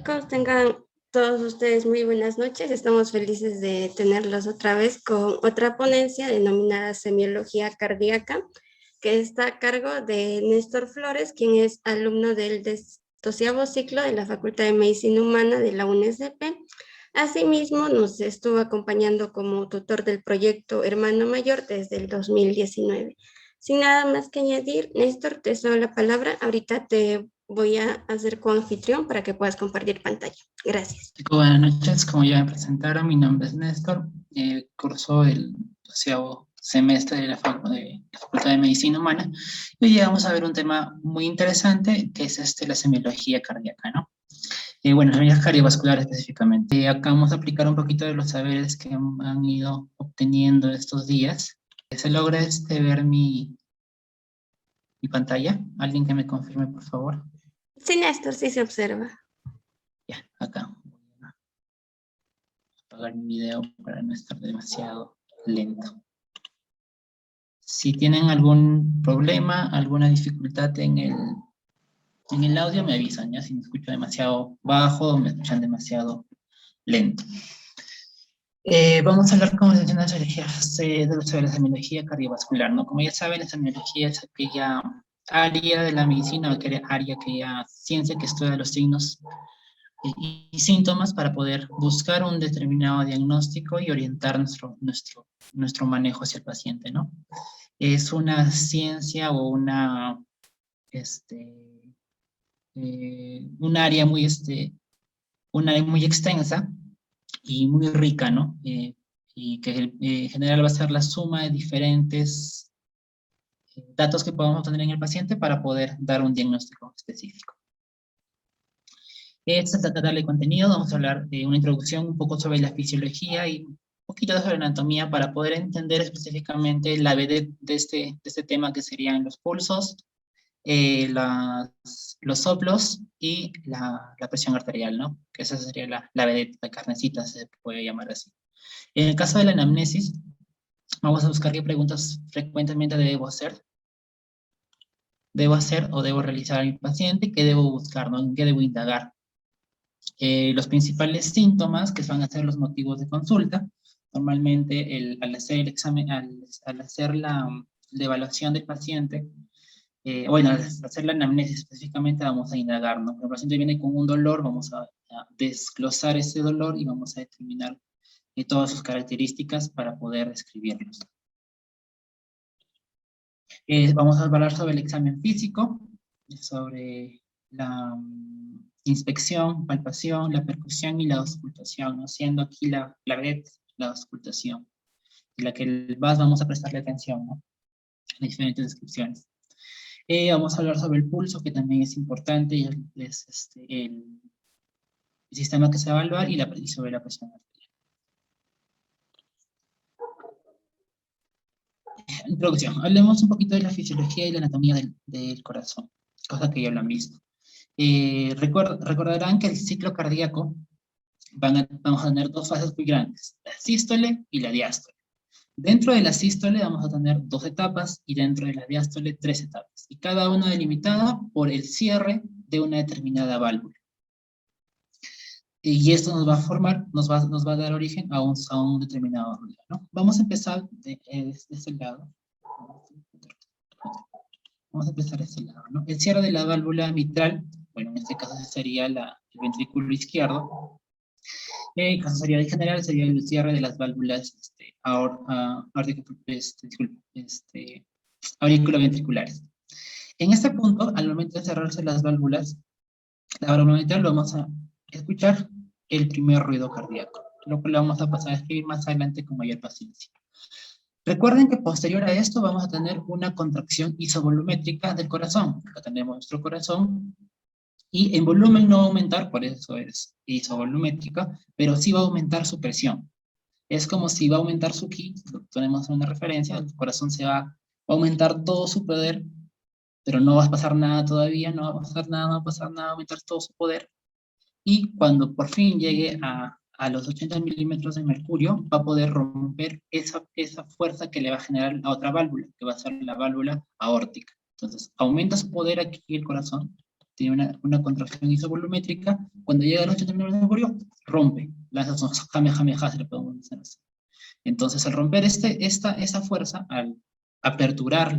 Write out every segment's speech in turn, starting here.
chicos, tengan todos ustedes muy buenas noches. Estamos felices de tenerlos otra vez con otra ponencia denominada Semiología Cardíaca, que está a cargo de Néstor Flores, quien es alumno del 12º ciclo de la Facultad de Medicina Humana de la UNSP. Asimismo, nos estuvo acompañando como tutor del proyecto Hermano Mayor desde el 2019. Sin nada más que añadir, Néstor, te cedo la palabra. Ahorita te voy a hacer coanfitrión para que puedas compartir pantalla. Gracias. Buenas noches, como ya me presentaron, mi nombre es Néstor, curso el 12º semestre de la Facultad de Medicina Humana, y hoy vamos a ver un tema muy interesante, que es la semiología cardíaca, ¿no? Bueno, la semiología cardiovascular específicamente. Acá vamos a aplicar un poquito de los saberes que han ido obteniendo estos días. ¿Se logra ver mi pantalla? ¿Alguien que me confirme, por favor? Sí, Néstor, sí se observa. Ya, acá. Apagar mi video para no estar demasiado lento. Si tienen algún problema, alguna dificultad en el audio, me avisan, ¿ya? Si me escucho demasiado bajo o me escuchan demasiado lento. Vamos a hablar, como mencioné, sobre la semiología cardiovascular, ¿no? Como ya saben, la semiología es aquella área de la medicina, aquella ciencia que estudia los signos y síntomas para poder buscar un determinado diagnóstico y orientar nuestro manejo hacia el paciente, ¿no? Es una ciencia o un área muy extensa y muy rica, ¿no? Y que en general va a ser la suma de diferentes datos que podamos obtener en el paciente para poder dar un diagnóstico específico. Esta es la tabla de contenido. Vamos a hablar de una introducción un poco sobre la fisiología y un poquito sobre anatomía para poder entender específicamente la vedette de este tema, que serían los pulsos, los soplos y la presión arterial, ¿no? Que esa sería la vedette, la carnecita, se puede llamar así. En el caso de la anamnesis, vamos a buscar qué preguntas frecuentemente debo hacer o debo realizar a mi paciente, qué debo buscar, ¿no? En qué debo indagar. Los principales síntomas, que van a ser los motivos de consulta. Normalmente al hacer el examen, al hacer la evaluación del paciente, al hacer la anamnesis específicamente, vamos a indagar, ¿no? El paciente viene con un dolor, vamos a desglosar ese dolor y vamos a determinar todas sus características para poder describirlos. Vamos a hablar sobre el examen físico, sobre la inspección, palpación, la percusión y la auscultación, ¿no? Siendo aquí la vedette, la auscultación, en la que vamos a prestarle atención, ¿no? En diferentes descripciones. Vamos a hablar sobre el pulso, que también es importante, y es el sistema que se va a evaluar, y sobre la presión arterial. Introducción. Hablemos un poquito de la fisiología y la anatomía del corazón, cosa que ya lo han visto. Recordarán que el ciclo cardíaco vamos a tener dos fases muy grandes, la sístole y la diástole. Dentro de la sístole vamos a tener 2 etapas y dentro de la diástole 3 etapas, y cada una delimitada por el cierre de una determinada válvula. Y esto nos va a formar, nos va a dar origen a un determinado ruido, ¿no? Vamos a empezar de este lado. Vamos a empezar de este lado, ¿no? El cierre de la válvula mitral, bueno, en este caso sería el ventrículo izquierdo. En caso sería en general, sería el cierre de las válvulas auriculoventriculares. En este punto, al momento de cerrarse las válvulas, la válvula mitral, vamos a escuchar el primer ruido cardíaco, lo cual vamos a pasar a escribir más adelante con mayor paciencia. Recuerden que posterior a esto vamos a tener una contracción isovolumétrica del corazón. Acá tenemos nuestro corazón, y en volumen no va a aumentar, por eso es isovolumétrica, pero sí va a aumentar su presión. Es como si va a aumentar su ki, tenemos una referencia, el corazón se va a aumentar todo su poder, pero no va a pasar nada todavía, no va a pasar nada, no va a pasar nada, va a aumentar todo su poder. Y cuando por fin llegue a los 80 milímetros de mercurio, va a poder romper esa fuerza que le va a generar a otra válvula, que va a ser la válvula aórtica. Entonces, aumenta su poder aquí el corazón, tiene una contracción isovolumétrica, cuando llega a los 80 milímetros de mercurio, rompe. Las kamehamehas, le podemos decir así. Entonces, al romper esa fuerza, al aperturarse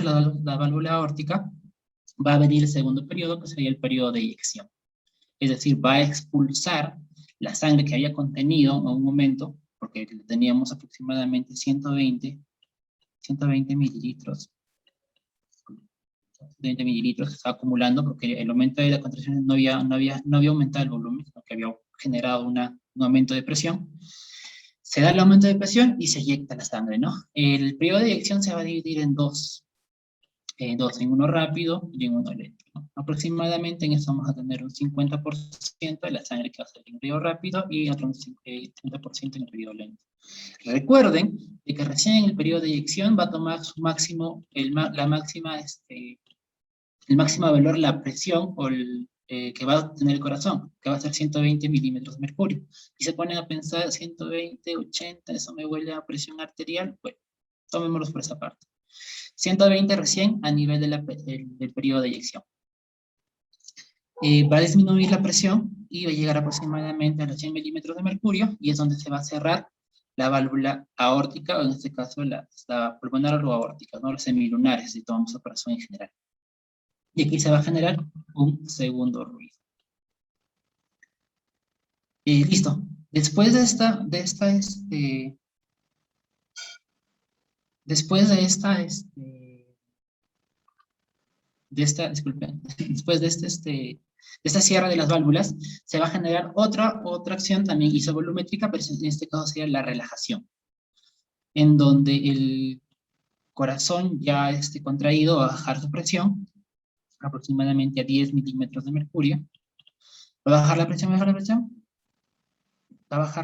la válvula aórtica, va a venir el segundo periodo, que sería el periodo de eyección. Es decir, va a expulsar la sangre que había contenido en un momento, porque teníamos aproximadamente 120 mililitros. 20 mililitros se estaba acumulando porque el aumento de la contracción no había aumentado el volumen, sino que había generado un aumento de presión. Se da el aumento de presión y se eyecta la sangre, ¿no? El periodo de eyección se va a dividir en dos, en uno rápido y en uno lento, ¿no? Aproximadamente en eso vamos a tener un 50% de la sangre que va a salir en el periodo rápido y otro 30% en el periodo lento. Recuerden de que recién en el periodo de eyección va a tomar su máximo, el máximo valor, la presión o que va a tener el corazón, que va a ser 120 milímetros de mercurio. Y se ponen a pensar 120, 80, eso me huele a presión arterial. Bueno, tomémoslos por esa parte. 120 recién a nivel del periodo de eyección. Va a disminuir la presión y va a llegar aproximadamente a los 100 milímetros de mercurio, y es donde se va a cerrar la válvula aórtica, o en este caso la pulmonar o aórtica, ¿no? Los semilunares, si tomamos el corazón en general. Y aquí se va a generar un segundo ruido. Listo. Después de esta, cierre de las válvulas, se va a generar otra acción también isovolumétrica, pero en este caso sería la relajación, en donde el corazón ya esté contraído, va a bajar su presión, aproximadamente a 10 milímetros de mercurio. Va a bajar la presión, va a bajar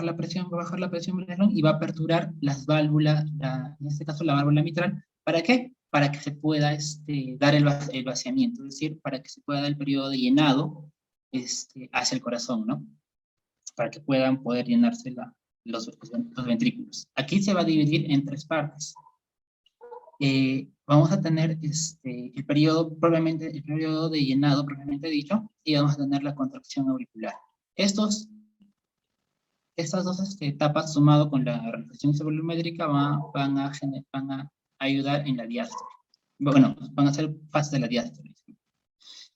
la presión y va a aperturar las válvulas, en este caso la válvula mitral. ¿Para qué? Para que se pueda dar el vaciamiento, es decir, para que se pueda dar el periodo de llenado hacia el corazón, ¿no? Para que puedan poder llenarse los ventrículos. Aquí se va a dividir en tres partes. Vamos a tener el periodo de llenado propiamente dicho, y vamos a tener la contracción auricular. Estas dos etapas, sumado con la relajación isovolumétrica, van a ayudar en la diástole. Bueno, van a ser fases de la diástole.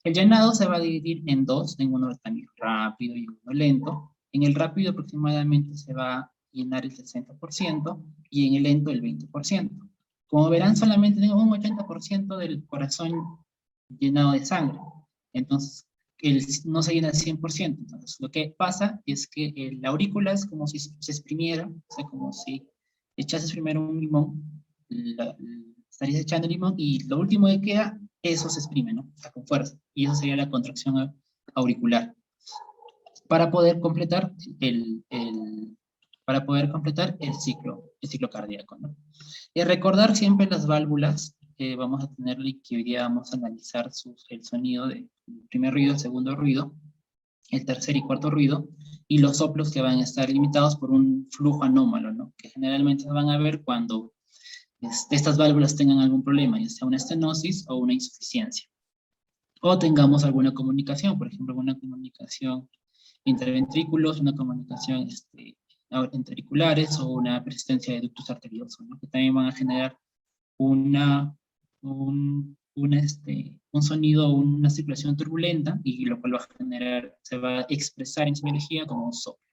El llenado se va a dividir en dos, en uno también rápido y uno lento. En el rápido aproximadamente se va a llenar el 60% y en el lento el 20%. Como verán, solamente tengo un 80% del corazón llenado de sangre. Entonces, no se llena al 100%. Entonces, lo que pasa es que la aurícula es como si se exprimiera, o sea, como si echases primero un limón, estarías echando limón y lo último que queda, eso se exprime, ¿no? O sea, con fuerza. Y eso sería la contracción auricular. Para poder completar el ciclo cardíaco, ¿no? Y recordar siempre las válvulas que vamos a tener y que hoy día vamos a analizar el sonido del primer ruido, el segundo ruido, el tercer y cuarto ruido, y los soplos que van a estar limitados por un flujo anómalo, ¿no? Que generalmente se van a ver cuando estas válvulas tengan algún problema, ya sea una estenosis o una insuficiencia. O tengamos alguna comunicación, por ejemplo, alguna comunicación entre ventrículos, una comunicación ventriculares o una persistencia de ductus arteriosos, ¿no? Que también van a generar un sonido, una circulación turbulenta, y lo cual se va a expresar en semiología como un soplo.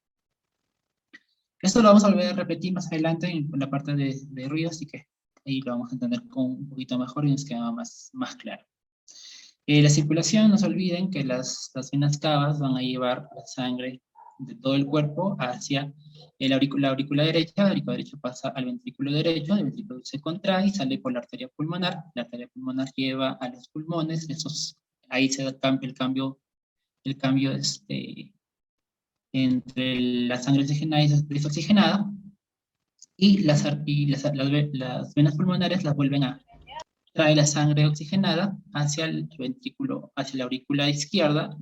Esto lo vamos a volver a repetir más adelante en la parte de ruido, así que ahí lo vamos a entender un poquito mejor y nos queda más claro. La circulación, no se olviden que las venas cavas van a llevar la sangre de todo el cuerpo hacia la aurícula derecha. La aurícula derecha pasa al ventrículo derecho, el ventrículo se contrae y sale por la arteria pulmonar. La arteria pulmonar lleva a los pulmones, ahí se da el cambio entre la sangre oxigenada y desoxigenada, y las venas pulmonares las vuelven a trae la sangre oxigenada hacia el ventrículo, hacia la aurícula izquierda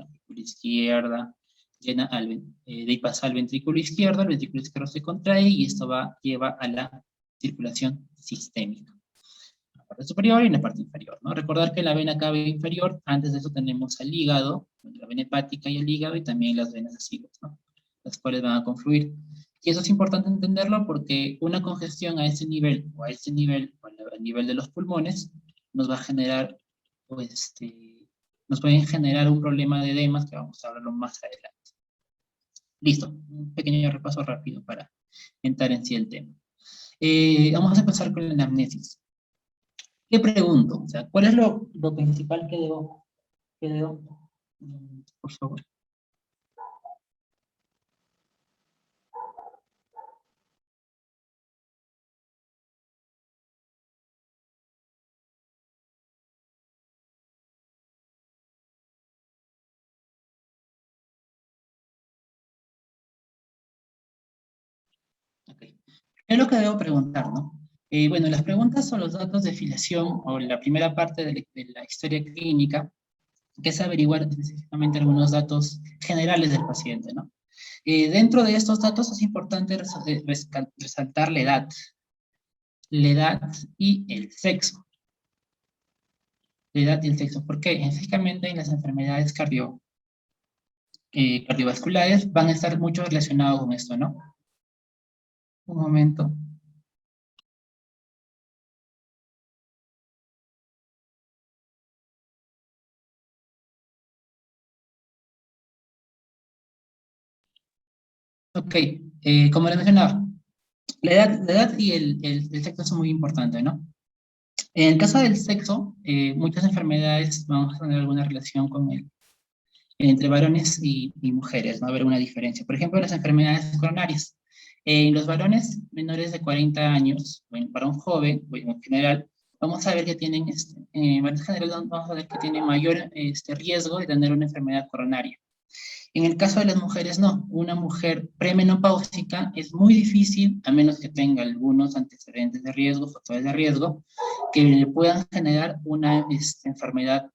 llena de ahí pasa al ventrículo izquierdo, el ventrículo izquierdo se contrae y esto lleva a la circulación sistémica. parte superior y en la parte inferior, ¿no? Recordar que la vena cava inferior, antes de eso tenemos el hígado, la vena hepática y el hígado, y también las venas ascíficas, ¿no? Las cuales van a confluir. Y eso es importante entenderlo porque una congestión a ese nivel, o a ese nivel, o al nivel de los pulmones, nos va a generar, pues, nos pueden generar un problema de edemas, que vamos a hablarlo más adelante. Listo, un pequeño repaso rápido para entrar en sí el tema. Vamos a empezar con la anamnesis. ¿Qué pregunto? O sea, ¿cuál es lo principal por favor? Ok. ¿Qué es lo que debo preguntar, no? Bueno, las preguntas son los datos de filiación o la primera parte de la historia clínica, que es averiguar específicamente algunos datos generales del paciente, ¿no? Dentro de estos datos es importante resaltar la edad y el sexo. La edad y el sexo. ¿Por qué? Específicamente en las enfermedades cardiovasculares van a estar mucho relacionados con esto, ¿no? Un momento. Ok, como les mencionaba, la edad y el sexo son muy importantes, ¿no? En el caso del sexo, muchas enfermedades vamos a tener alguna relación con entre varones y mujeres, va a haber una diferencia. Por ejemplo, las enfermedades coronarias. En los varones menores de 40 años, bueno, para un joven, bueno, en general, vamos a ver que tienen, en general, vamos a ver que tienen mayor riesgo de tener una enfermedad coronaria. En el caso de las mujeres, no. Una mujer premenopáusica es muy difícil, a menos que tenga algunos antecedentes de riesgo, factores de riesgo, que le puedan generar una enfermedad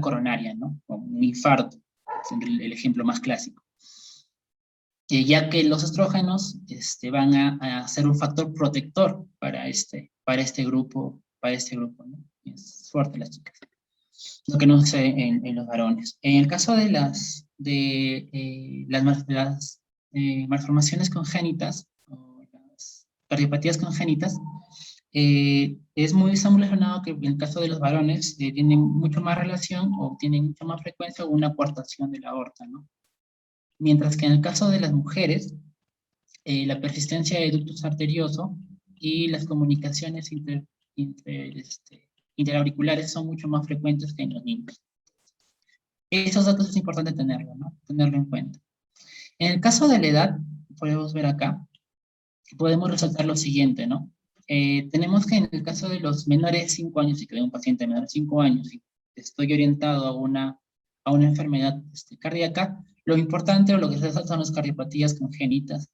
coronaria, ¿no? O un infarto, es el ejemplo más clásico. Ya que los estrógenos van a ser un factor protector para este grupo, ¿no? Es fuerte las chicas. Lo que no sé en los varones. En el caso de las malformaciones congénitas, o las cardiopatías congénitas, está muy relacionado que en el caso de los varones tienen mucho más relación o tienen mucha más frecuencia con una coartación de la aorta, ¿no? Mientras que en el caso de las mujeres, la persistencia de ductus arterioso y las comunicaciones interauriculares son mucho más frecuentes que en los niños. Esos datos es importante tenerlo, ¿no? Tenerlo en cuenta. En el caso de la edad, podemos ver acá, podemos resaltar lo siguiente, ¿no? Tenemos que en el caso de los menores de 5 años, si que un paciente menor de 5 años y estoy orientado a una enfermedad cardíaca, lo importante o lo que se resalta son las cardiopatías congénitas,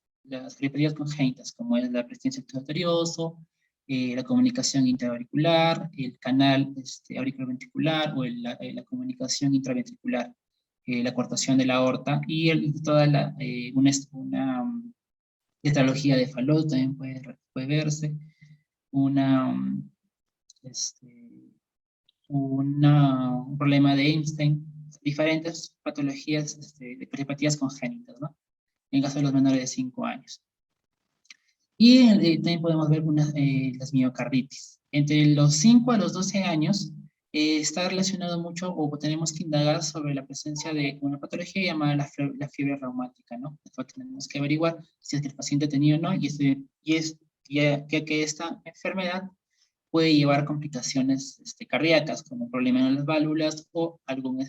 como es la persistencia arterioso, la comunicación interauricular, el canal auriculoventricular o la comunicación intraventricular, la coartación de la aorta y toda una tetralogía de Fallot también puede verse, un problema de Einstein, diferentes patologías de cardiopatías congénitas, ¿no? En caso de los menores de 5 años. Y también podemos ver las miocarditis. Entre los 5 a los 12 años está relacionado mucho, o tenemos que indagar sobre la presencia de una patología llamada la fiebre reumática, ¿no? Después tenemos que averiguar si es que el paciente tenía o no, ya que esta enfermedad puede llevar complicaciones cardíacas, como problema en las válvulas o alguna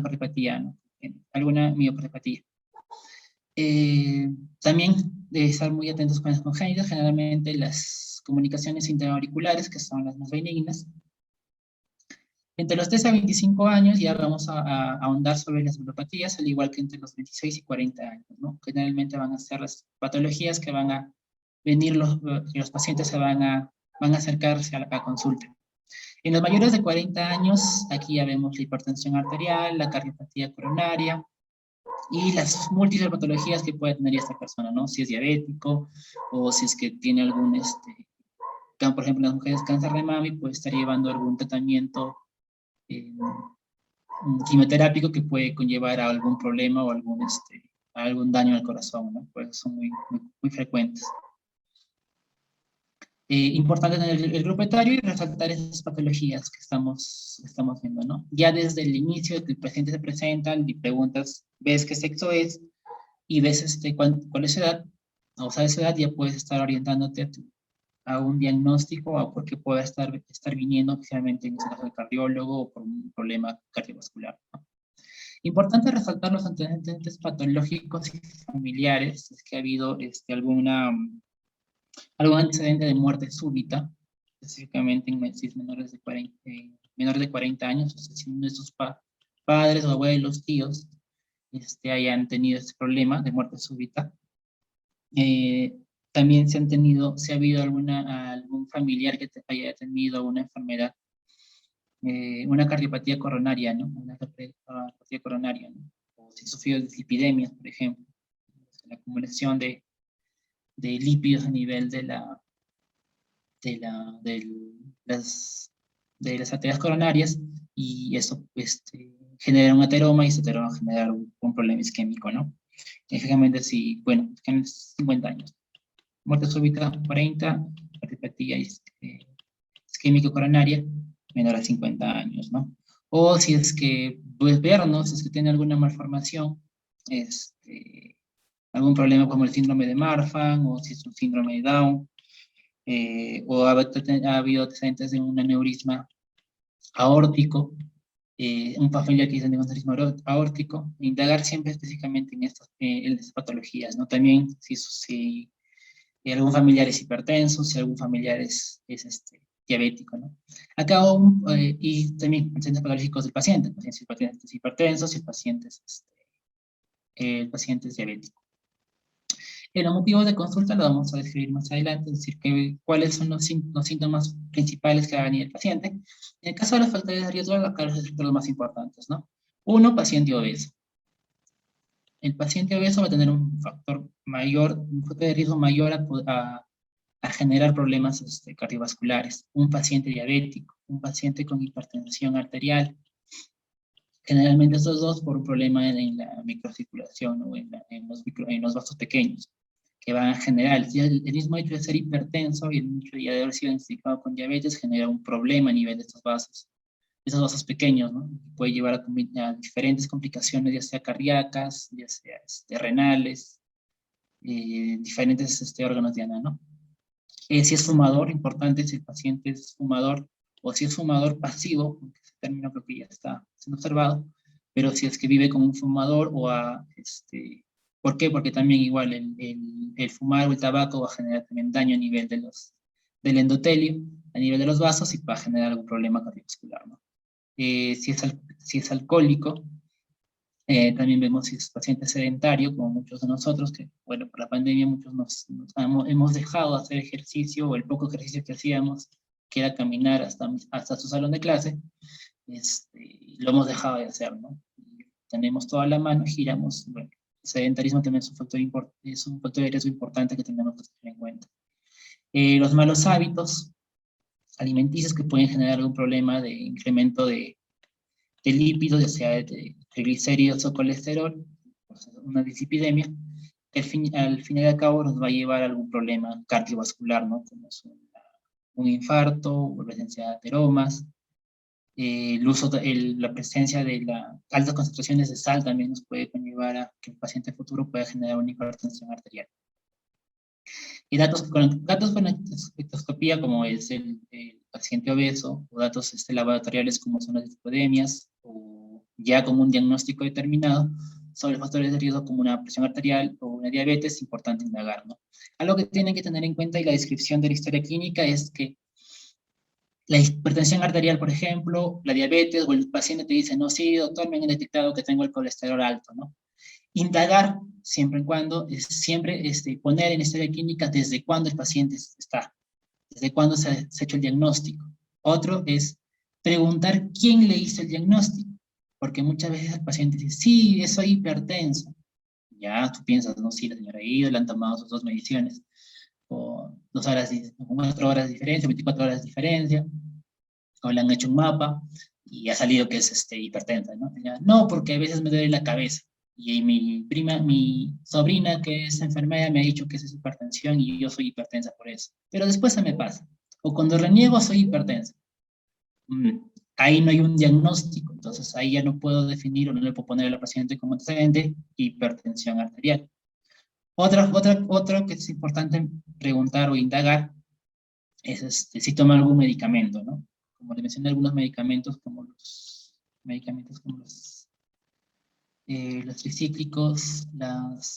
cardiopatía, ¿no? Alguna miocardipatía. También de estar muy atentos con las congénitas, generalmente las comunicaciones interauriculares, que son las más benignas. Entre los 13 a 25 años ya vamos a ahondar sobre las neuropatías, al igual que entre los 26 y 40 años, ¿no? Generalmente van a ser las patologías que van a venir, los pacientes van a acercarse a la consulta. En los mayores de 40 años, aquí ya vemos la hipertensión arterial, la cardiopatía coronaria, y las múltiples patologías que puede tener esta persona, ¿no? Si es diabético, o si es que tiene algún, por ejemplo, en las mujeres cáncer de mama, y puede estar llevando algún tratamiento quimioterápico que puede conllevar a algún problema o a algún daño al corazón, ¿no? Por eso son muy frecuentes. Importante tener el grupo etario y resaltar esas patologías que estamos viendo, ¿no? Ya desde el inicio de que el paciente se presenta, y preguntas, ves qué sexo es, y ves cuál es su edad, o sabes su edad, ya puedes estar orientándote a un diagnóstico, o porque pueda estar viniendo oficialmente en este caso el cardiólogo, o por un problema cardiovascular, ¿no? Importante resaltar los antecedentes patológicos y familiares, es que ha habido algún antecedente de muerte súbita, específicamente en menores de 40 años, o sea, si nuestros padres o abuelos, tíos, hayan tenido este problema de muerte súbita. También se ha habido algún familiar que haya tenido una enfermedad, una cardiopatía coronaria, ¿no? Una cardiopatía coronaria, ¿no? O si sufrió de dislipidemias, por ejemplo, la acumulación de lípidos a nivel de las arterias coronarias, y eso genera un ateroma, y ese ateroma genera un problema isquémico, ¿no? Específicamente si, bueno, en 50 años. Muerte súbita 40, cardiopatía isquémico coronaria menor a 50 años, ¿no? O si es que, puedes vernos, si es que tiene alguna malformación, algún problema como el síndrome de Marfan, o si es un síndrome de Down, o ha habido antecedentes de un aneurisma aórtico, un familiar que tiene un aneurisma aórtico, indagar siempre específicamente en estas patologías, ¿no? También si algún familiar es hipertenso, si algún familiar es diabético, ¿no? Acá y también antecedentes patológicos del paciente, si el paciente es hipertenso, si el paciente es diabético. Los motivos de consulta lo vamos a describir más adelante, es decir, cuáles son los síntomas principales que va a venir el paciente. En el caso de los factores de riesgo, acá los más importantes, ¿no? Uno, paciente obeso. El paciente obeso va a tener un factor de riesgo mayor a generar problemas cardiovasculares. Un paciente diabético, un paciente con hipertensión arterial. Generalmente estos dos por un problema en la microcirculación, o en los vasos pequeños, que van a generar, el mismo hecho de ser hipertenso y el hecho de haber sido diagnosticado con diabetes genera un problema a nivel de estos vasos pequeños, ¿no? Puede llevar a diferentes complicaciones, ya sea cardíacas, ya sea renales, diferentes órganos de Ana, ¿no? Si es fumador, importante si el paciente es fumador, o si es fumador pasivo, porque ese término creo que ya está siendo observado, pero si es que vive como un fumador, ¿por qué? Porque también igual el fumar o el tabaco va a generar también daño a nivel del endotelio, a nivel de los vasos, y va a generar algún problema cardiovascular, ¿no? Si es alcohólico, también vemos si es paciente sedentario, como muchos de nosotros, que, bueno, por la pandemia muchos hemos dejado de hacer ejercicio, o el poco ejercicio que hacíamos, que era caminar hasta su salón de clase, lo hemos dejado de hacer, ¿no? Tenemos toda la mano, giramos, bueno, el sedentarismo también es un factor de riesgo importante que tenemos que tener en cuenta. Los malos hábitos alimenticios que pueden generar algún problema de incremento de lípidos, ya sea de triglicéridos o colesterol, una dislipidemia, que al fin y al cabo nos va a llevar a algún problema cardiovascular, ¿no? Como es un infarto, o presencia de ateromas, la presencia de altas concentraciones de sal también nos puede conllevar a que el paciente futuro pueda generar una hipertensión arterial. Y datos con espectroscopía, como es el paciente obeso, o datos laboratoriales como son las dislipidemias, o ya como un diagnóstico determinado sobre factores de riesgo como una presión arterial o una diabetes, importante indagar, ¿no? Algo que tienen que tener en cuenta, y la descripción de la historia clínica, es que la hipertensión arterial, por ejemplo, la diabetes, o el paciente te dice, no, sí, doctor, me han detectado que tengo el colesterol alto, ¿no? Indagar siempre y cuando, siempre poner en historia clínica desde cuándo el paciente está, desde cuándo se ha hecho el diagnóstico. Otro es preguntar quién le hizo el diagnóstico, porque muchas veces el paciente dice, sí, soy hipertenso, Ya tú piensas, no, sí, la señora ha ido, le han tomado sus 2 mediciones, con 2 horas, con 4 horas de diferencia, 24 horas de diferencia, o le han hecho un mapa, y ha salido que es hipertensa, ¿no? Ya, no, porque a veces me duele la cabeza. Y mi sobrina, que es enfermera, me ha dicho que eso es hipertensión y yo soy hipertensa por eso. Pero después se me pasa. O cuando reniego, soy hipertensa. Mm, Ahí no hay un diagnóstico, entonces ahí ya no puedo definir o no le puedo poner a la paciente como antecedente hipertensión arterial. Otra que es importante preguntar o indagar es si toma algún medicamento, ¿no? Como le mencioné, algunos medicamentos como los tricíclicos,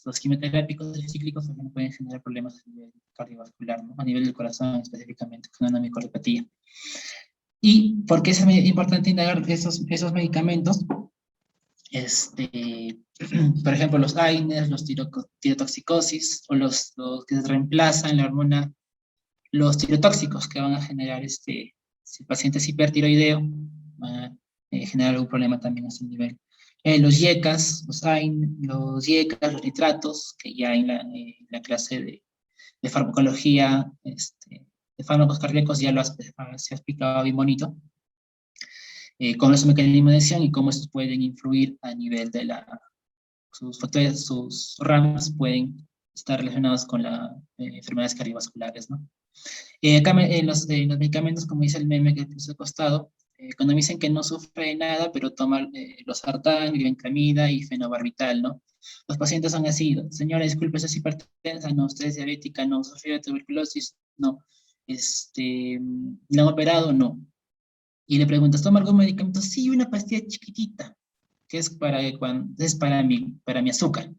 los quimioterápicos tricíclicos también pueden generar problemas a nivel cardiovascular, ¿no? A nivel del corazón específicamente, con una micorrepatía. ¿Y por qué es importante indagar esos medicamentos? Por ejemplo, los AINES, los tirotoxicosis, o los que reemplazan la hormona, los tirotóxicos que van a generar, si el paciente es hipertiroideo, va a generar algún problema también a ese nivel. Los YECAS, los YECAS, los nitratos, que ya en la clase de farmacología, de fármacos cardíacos ya se ha explicado bien bonito, cómo es su mecanismo de acción y cómo estos pueden influir a nivel de sus factores, sus ramas pueden estar relacionados con las enfermedades cardiovasculares, ¿no? Acá los medicamentos, como dice el meme que puse al costado, cuando me dicen que no sufre de nada, pero toma losartán, glibenclamida y fenobarbital, ¿no? Los pacientes son así, señora, disculpe, ¿es hipertensa? No. ¿Usted es diabética? No. ¿Sufrió de tuberculosis? No. ¿Le han operado? No. Y le preguntas, ¿toma algún medicamento? Sí, una pastilla chiquitita, que es para mi azúcar.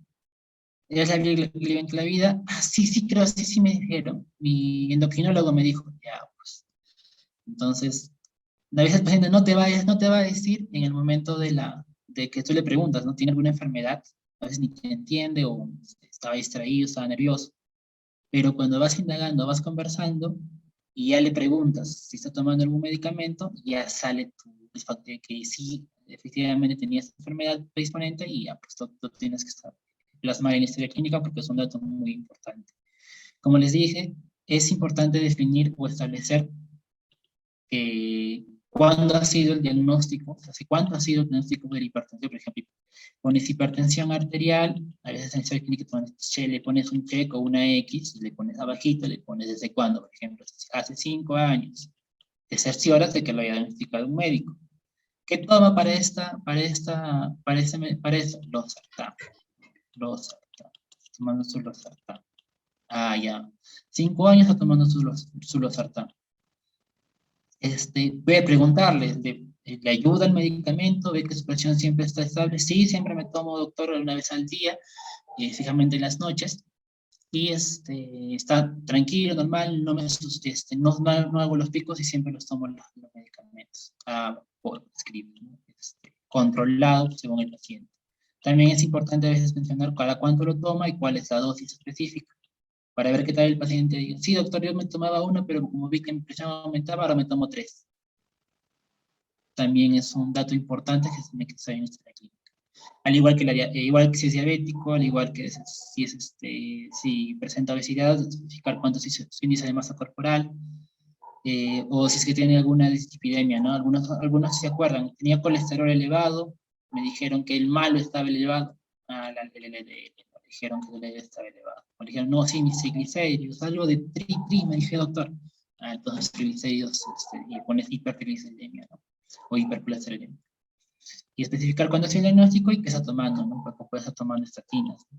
¿Es la glibenclamida? Ah, sí, sí, creo, sí, sí me dijeron. Mi endocrinólogo me dijo, ya, pues. Entonces, a veces el paciente no te va a decir en el momento de que tú le preguntas, ¿no? ¿Tiene alguna enfermedad? A veces ni te entiende o estaba distraído, estaba nervioso. Pero cuando vas indagando, vas conversando y ya le preguntas si está tomando algún medicamento, ya sale el factor de que sí, efectivamente tenía esa enfermedad predisponente y ya, pues tú tienes que estar plasmar en la historia clínica porque es un dato muy importante. Como les dije, es importante definir o establecer cuándo ha sido el diagnóstico, o sea, cuánto ha sido el diagnóstico de la hipertensión, por ejemplo. Pones hipertensión arterial, a veces en historia clínica le pones un check o una X, y le pones abajito, le pones desde cuándo, por ejemplo, hace 5 años. Te cercioras de que lo haya diagnosticado un médico. ¿Qué toma para eso? Losartán. Tomando su losartán. Ah, ya. 5 años está tomando su losartán. Voy a preguntarle, ¿le ayuda el medicamento? ¿Ve que su presión siempre está estable? Sí, siempre me tomo, doctor, una vez al día, fijamente en las noches, y está tranquilo, normal, no no hago los picos y siempre los tomo los medicamentos por escribir, ¿no? Controlado según el paciente. También es importante a veces mencionar cada cuánto lo toma y cuál es la dosis específica, para ver qué tal el paciente diga, sí, doctor, yo me tomaba uno, pero como vi que mi presión aumentaba, ahora me tomo 3. También es un dato importante que se tiene que saber en esta clínica. Al igual que, igual que si es diabético, al igual que si presenta obesidad, especificar cuánto es su índice de masa corporal, o si es que tiene alguna dislipidemia, ¿no? Algunos se acuerdan, tenía colesterol elevado, me dijeron que el malo estaba elevado, la LDL, me dijeron que el LDL estaba elevado. Me dijeron, no, sí, mis triglicéridos, algo de me dije, doctor. Entonces triglicéridos, y pones hipertrigliceridemia, ¿no? O hipercolesterolemia. Y especificar cuándo es el diagnóstico y qué está tomando, ¿no? Porque puede estar tomando estatinas, ¿no?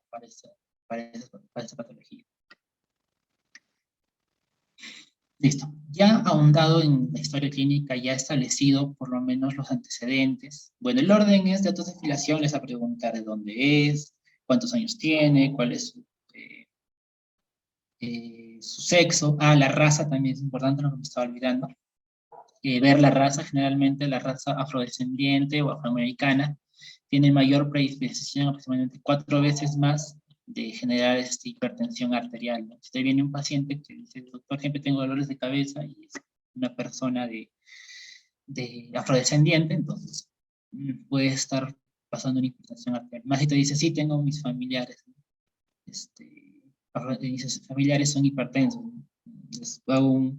para esta patología. Listo. Ya ahondado en la historia clínica, ya establecido por lo menos los antecedentes. Bueno, el orden es de autodefilación, les va a preguntar de dónde es, cuántos años tiene, cuál es su sexo. La raza también es importante, no me estaba olvidando. Ver la raza, generalmente la raza afrodescendiente o afroamericana tiene mayor predisposición, aproximadamente 4 veces más de generar hipertensión arterial, ¿no? Si te viene un paciente que dice, doctor, siempre tengo dolores de cabeza y es una persona de afrodescendiente, entonces puede estar pasando una hipertensión arterial. Más si te dice, sí, tengo mis familiares, ¿no? Dices, familiares son hipertensos, ¿no? Les hago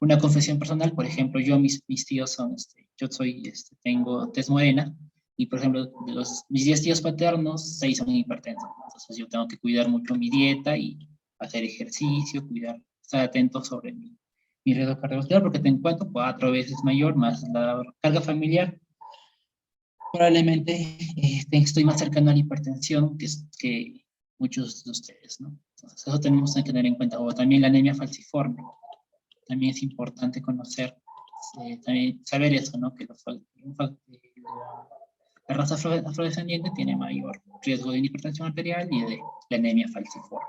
una confesión personal, por ejemplo, yo, mis tíos son, yo soy, tengo tez morena, y por ejemplo, de mis 10 tíos paternos, 6 son hipertensos, ¿no? Entonces yo tengo que cuidar mucho mi dieta y hacer ejercicio, cuidar, estar atento sobre mi riesgo cardiovascular, porque te encuentro 4 veces mayor, más la carga familiar, probablemente estoy más cercano a la hipertensión que muchos de ustedes, ¿no? Entonces eso tenemos que tener en cuenta, o también la anemia falciforme. También es importante conocer, también saber eso, ¿no? Que la raza afrodescendiente tiene mayor riesgo de hipertensión arterial y de la anemia falciforme.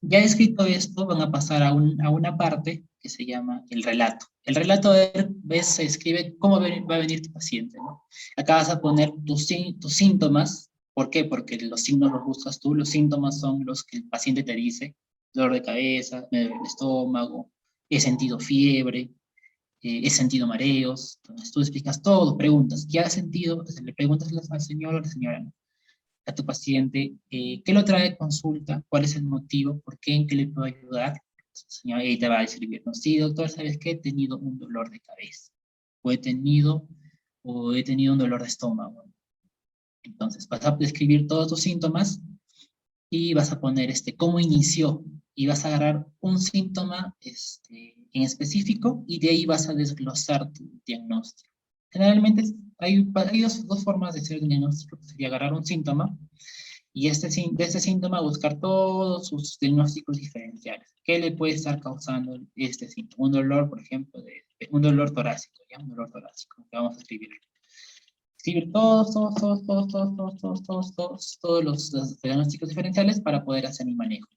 Ya escrito esto, van a pasar a una parte que se llama el relato. El relato se escribe cómo va a venir tu paciente, ¿no? Acá vas a poner tus síntomas. ¿Por qué? Porque los signos los buscas tú. Los síntomas son los que el paciente te dice: dolor de cabeza, me duele el estómago, he sentido fiebre, he sentido mareos. Entonces tú explicas todo, preguntas, ¿qué has sentido? Entonces, le preguntas al señor o a la señora, ¿no? A tu paciente, qué lo trae de consulta, cuál es el motivo, por qué, en qué le puedo ayudar. Señor, y te va a describir, no, sí, doctor, ¿sabes qué? He tenido un dolor de cabeza, o he tenido un dolor de estómago. Entonces, vas a describir todos tus síntomas y vas a poner cómo inició, y vas a agarrar un síntoma en específico, y de ahí vas a desglosar tu diagnóstico. Generalmente hay dos formas de hacer un diagnóstico, que sería agarrar un síntoma, y de este síntoma buscar todos sus diagnósticos diferenciales. ¿Qué le puede estar causando este síntoma? Un dolor, por ejemplo, un dolor torácico, ¿ya? Un dolor torácico, que vamos a escribir. Escribir todos los diagnósticos diferenciales para poder hacer mi manejo.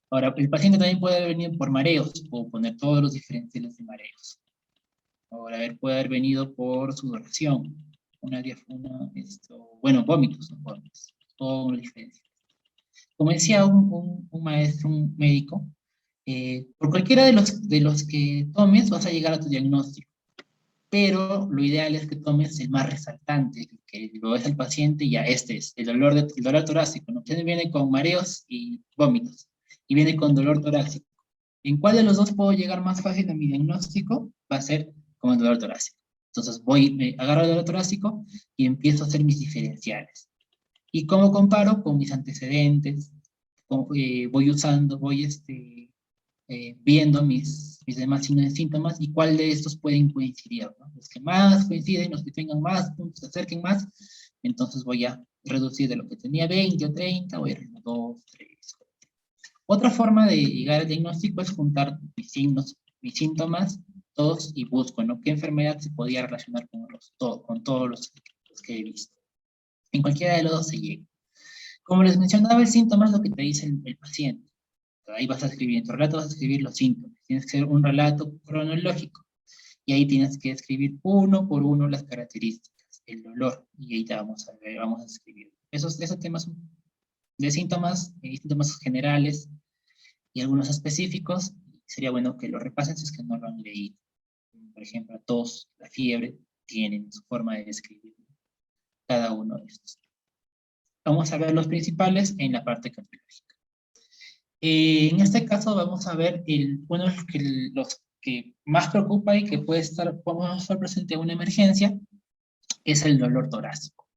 Ahora, el paciente también puede venir por mareos, puedo poner todos los diferenciales de mareos. Ahora, puede haber venido por sudoración, vómitos, ¿no? Vómitos, todo lo diferencial. Como decía un maestro, un médico, por cualquiera de los que tomes vas a llegar a tu diagnóstico, pero lo ideal es que tomes el más resaltante, que lo ves al paciente y ya este es el dolor torácico, ¿no? Que viene con mareos y vómitos, y viene con dolor torácico. ¿En cuál de los dos puedo llegar más fácil a mi diagnóstico? Va a ser con el dolor torácico. Entonces agarro el dolor torácico y empiezo a hacer mis diferenciales. ¿Y cómo comparo? Con mis antecedentes, voy viendo mis demás signos y síntomas, y cuál de estos pueden coincidir, ¿no? Los que más coinciden, los que tengan más puntos, se acerquen más, entonces voy a reducir de lo que tenía 20 o 30, voy a reducir 2, 3, 4. Otra forma de llegar al diagnóstico es juntar mis signos, mis síntomas, todos, y busco, ¿no? ¿Qué enfermedad se podía relacionar con todos los que he visto? En cualquiera de los dos se llega. Como les mencionaba, el síntoma es lo que te dice el paciente. Ahí vas a escribir, en tu relato vas a escribir los síntomas. Tienes que hacer un relato cronológico. Y ahí tienes que escribir uno por uno las características, el dolor. Y ahí te vamos a escribir. Esos temas de síntomas generales y algunos específicos. Sería bueno que lo repasen si es que no lo han leído. Por ejemplo, la tos, la fiebre, tienen su forma de describir cada uno de estos. Vamos a ver los principales en la parte cardiológica. En este caso vamos a ver uno de los que más preocupa y que puede estar presente en una emergencia, es el dolor torácico.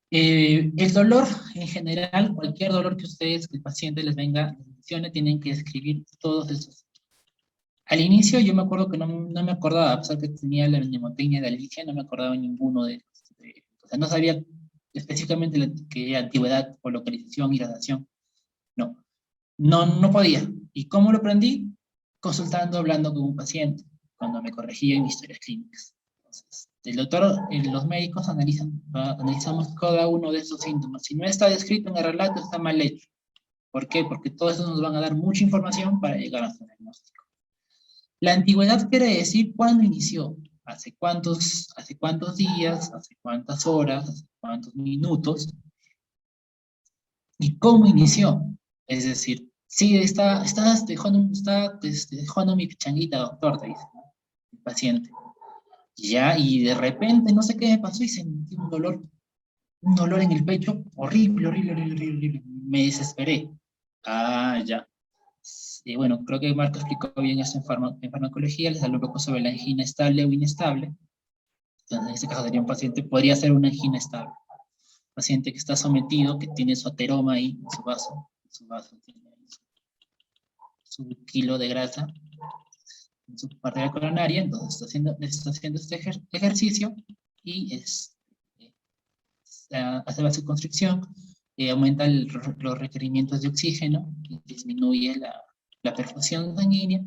El dolor en general, cualquier dolor que el paciente les venga, les mencione, tienen que escribir todos esos. Al inicio yo me acuerdo que no me acordaba, a pesar que tenía la mnemotecnia de Alicia, no me acordaba ninguno de ellos. O sea, no sabía específicamente qué antigüedad o localización y gradación. No podía. ¿Y cómo lo aprendí? Consultando, hablando con un paciente, cuando me corregía en historias clínicas. Entonces, los médicos analizamos cada uno de esos síntomas. Si no está descrito en el relato, está mal hecho. ¿Por qué? Porque todo eso nos van a dar mucha información para llegar a su diagnóstico. La antigüedad quiere decir cuándo inició, hace cuántos días, hace cuántas horas, hace cuántos minutos, y cómo inició. Es decir, sí, está dejando mi pichanguita, doctor, te dice el paciente. Ya, y de repente, no sé qué me pasó y sentí un dolor en el pecho, horrible, horrible, horrible, horrible, horrible. Me desesperé. Ah, ya. Y bueno, creo que Marco explicó bien eso en farmacología, les hablo un poco sobre la angina estable o inestable. Entonces, en este caso sería un paciente, podría ser una angina estable. Paciente que está sometido, que tiene su ateroma ahí, su vaso tiene ahí su kilo de grasa en su arteria coronaria, entonces está haciendo este ejercicio y hace vasoconstricción, aumenta los requerimientos de oxígeno, disminuye la perfusión sanguínea,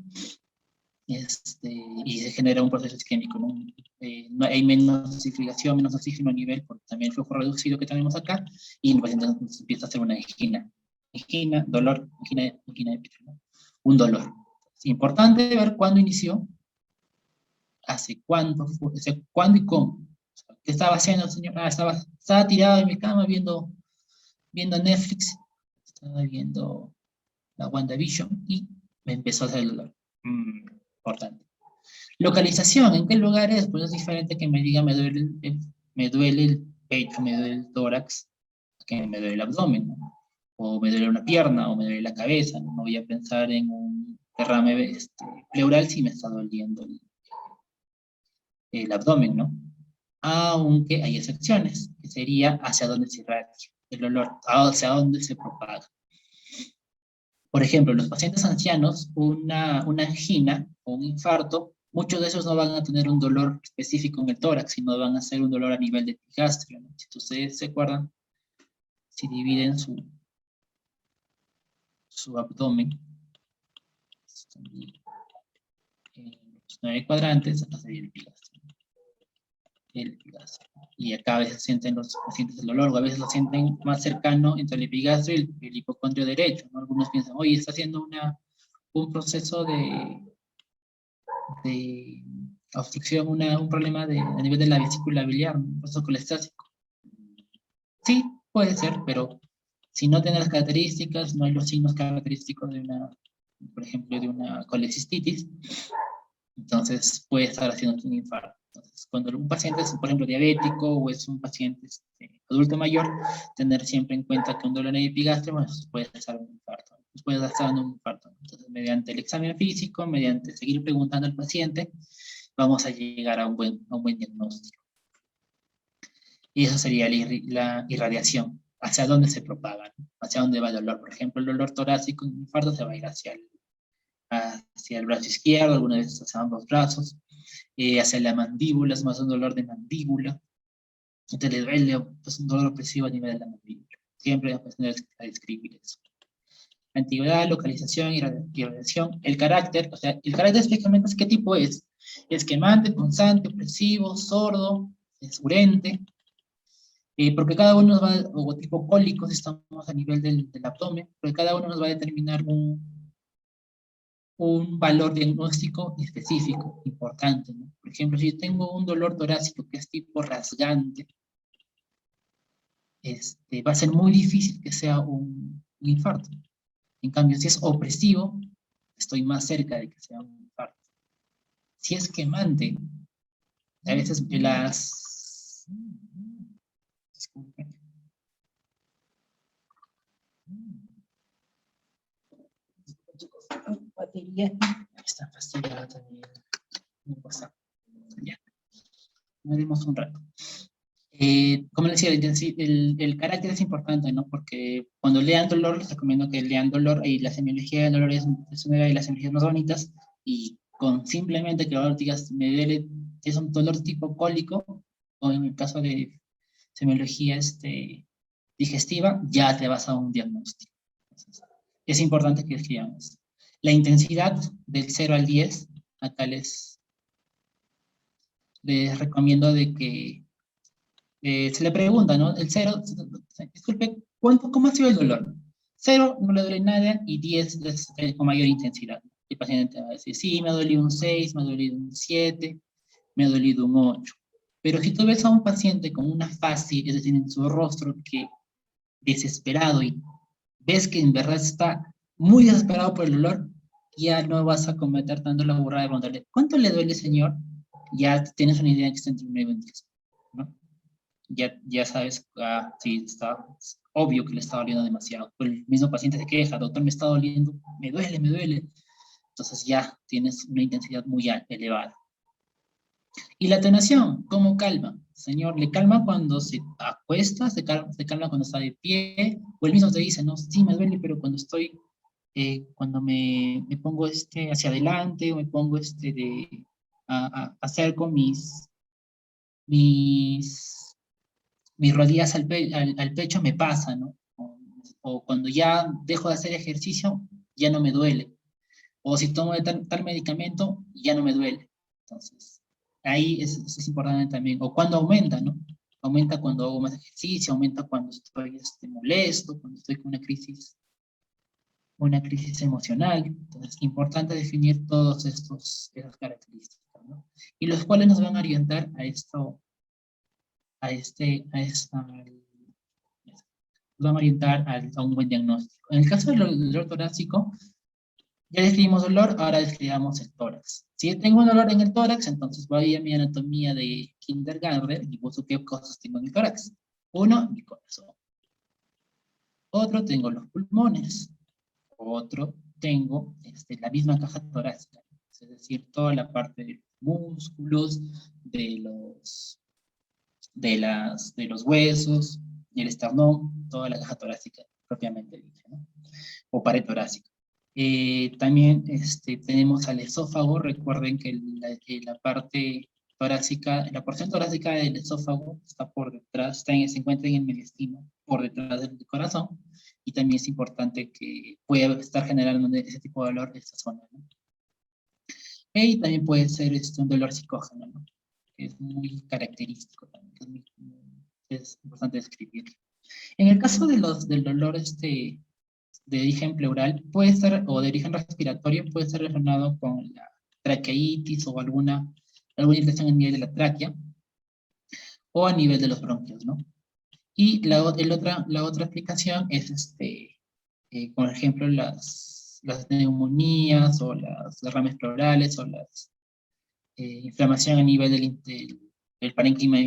y se genera un proceso isquémico, ¿no? No hay menos oxigenación, menos oxígeno a nivel, por también el flujo reducido que tenemos acá, y el paciente empieza a hacer una angina. Angina, dolor, angina de pecho, ¿no? Un dolor. Es importante ver cuándo inició, hace cuánto fue, hace cuándo y cómo. ¿Qué estaba haciendo el señor? Estaba tirado en mi cama viendo Netflix, estaba viendo la WandaVision y me empezó a hacer el dolor. Importante. Localización, ¿en qué lugar es? Pues es diferente que me diga me duele el pecho, me duele el tórax, que me duele el abdomen, ¿no? O me duele una pierna, o me duele la cabeza, ¿no? No voy a pensar en un derrame pleural si me está doliendo el abdomen, ¿no? Aunque hay excepciones, que sería hacia dónde se irradia el olor, hacia dónde se propaga. Por ejemplo, los pacientes ancianos, una angina o un infarto, muchos de esos no van a tener un dolor específico en el tórax, sino van a ser un dolor a nivel de epigastrio, ¿no? Si ustedes se acuerdan, si dividen su abdomen en los 9 cuadrantes, acá sería el epigastrio. Y acá a veces sienten los pacientes el dolor, o a veces lo sienten más cercano entre el epigastrio y el hipocondrio derecho, ¿no? Algunos piensan, oye, está haciendo un proceso de obstrucción, un problema a nivel de la vesícula biliar, un proceso colestático. Sí, puede ser, pero si no tiene las características, no hay los signos característicos por ejemplo, de una colecistitis, entonces puede estar haciendo un infarto. Entonces, cuando un paciente es, por ejemplo, diabético o es un paciente adulto mayor, tener siempre en cuenta que un dolor en el epigastrio, bueno, puede estar un infarto. Puede estar dando un infarto. Entonces, mediante el examen físico, mediante seguir preguntando al paciente, vamos a llegar a un buen diagnóstico. Y eso sería la irradiación. ¿Hacia dónde se propaga? ¿Hacia dónde va el dolor? Por ejemplo, el dolor torácico en un infarto se va a ir hacia el brazo izquierdo, algunas veces hacia ambos brazos, hacia la mandíbula, es más un dolor de mandíbula. Entonces le duele, pues un dolor opresivo a nivel de la mandíbula. Siempre vamos a describir eso. Antigüedad, localización, irradiación, el carácter, o sea, el carácter específicamente es qué tipo es. Es quemante, punzante, opresivo, sordo, es urente, porque cada uno nos va, o tipo cólico, si estamos a nivel del abdomen, porque cada uno nos va a determinar un valor diagnóstico específico, importante, ¿no? Por ejemplo, si yo tengo un dolor torácico que es tipo rasgante, va a ser muy difícil que sea un infarto. En cambio, si es opresivo, estoy más cerca de que sea un infarto. Si es quemante, a veces disculpen. Batería está fastidiada también. No pasa. Ya. Nos vemos un rato. Como les decía, el carácter es importante, ¿no? Porque cuando lean dolor, les recomiendo que lean dolor, y la semiología del dolor es una de las semiologías más bonitas, y con simplemente que ahora digas, me duele, es un dolor tipo cólico, o en el caso de semiología digestiva, ya te vas a un diagnóstico. Entonces, es importante que escribamos. La intensidad del 0 al 10, acá les recomiendo de que se le pregunta, ¿no? El 0, disculpe, ¿cómo ha sido el dolor? 0 no le duele nada y 10 es con mayor intensidad. El paciente va a decir, sí, me ha dolido un 6, me ha dolido un 7, me ha dolido un 8. Pero si tú ves a un paciente con una fase, es decir, en su rostro, que desesperado, y ves que en verdad está muy desesperado por el dolor, ya no vas a cometer tanto la burrada de preguntarle, ¿cuánto le duele, señor? ya tienes una idea que está entre un 9 y un 10, ¿no? Ya sabes, sí, está obvio que le está doliendo demasiado. El mismo paciente se queja, doctor, me está doliendo, me duele, me duele. Entonces ya tienes una intensidad muy elevada. Y la atenuación, ¿cómo calma? Señor, le calma cuando se acuesta, se calma cuando está de pie, o él mismo te dice, no, sí me duele, pero cuando estoy, cuando me pongo hacia adelante, o me pongo acerco mis, mis rodillas al pecho, me pasa, ¿no? O cuando ya dejo de hacer ejercicio, ya no me duele. O si tomo tal medicamento, ya no me duele. Entonces, ahí es importante también. O cuando aumenta, ¿no? Aumenta cuando hago más ejercicio, aumenta cuando estoy molesto, cuando estoy con una crisis emocional. Entonces, es importante definir todas esas características, ¿no? Y los cuales nos van a orientar a esto, nos van a orientar a un buen diagnóstico. En el caso del dolor torácico, ya describimos dolor, ahora describamos el tórax. Si tengo un dolor en el tórax, entonces voy a mi anatomía de kindergarten y busco qué cosas tengo en el tórax. Uno, mi corazón. Otro, tengo los pulmones. Otro, tengo la misma caja torácica. Es decir, toda la parte de los músculos, de los huesos, y el esternón, toda la caja torácica propiamente dicha, ¿no? O pared torácica. También tenemos al esófago. Recuerden que la parte torácica, la porción torácica del esófago está por detrás, se encuentra en el mediastino, por detrás del corazón, y también es importante que pueda estar generando ese tipo de dolor en esta zona, ¿no? Y también puede ser un dolor psicógeno, ¿no? Que es muy característico también, es importante describirlo. En el caso del dolor de origen pleural, puede ser, o de origen respiratorio, puede ser relacionado con la traqueitis o alguna infección a nivel de la tráquea o a nivel de los bronquios, ¿no? Y la otra explicación es, por ejemplo, las neumonías o las derrames pleurales o las inflamación a nivel del parénquima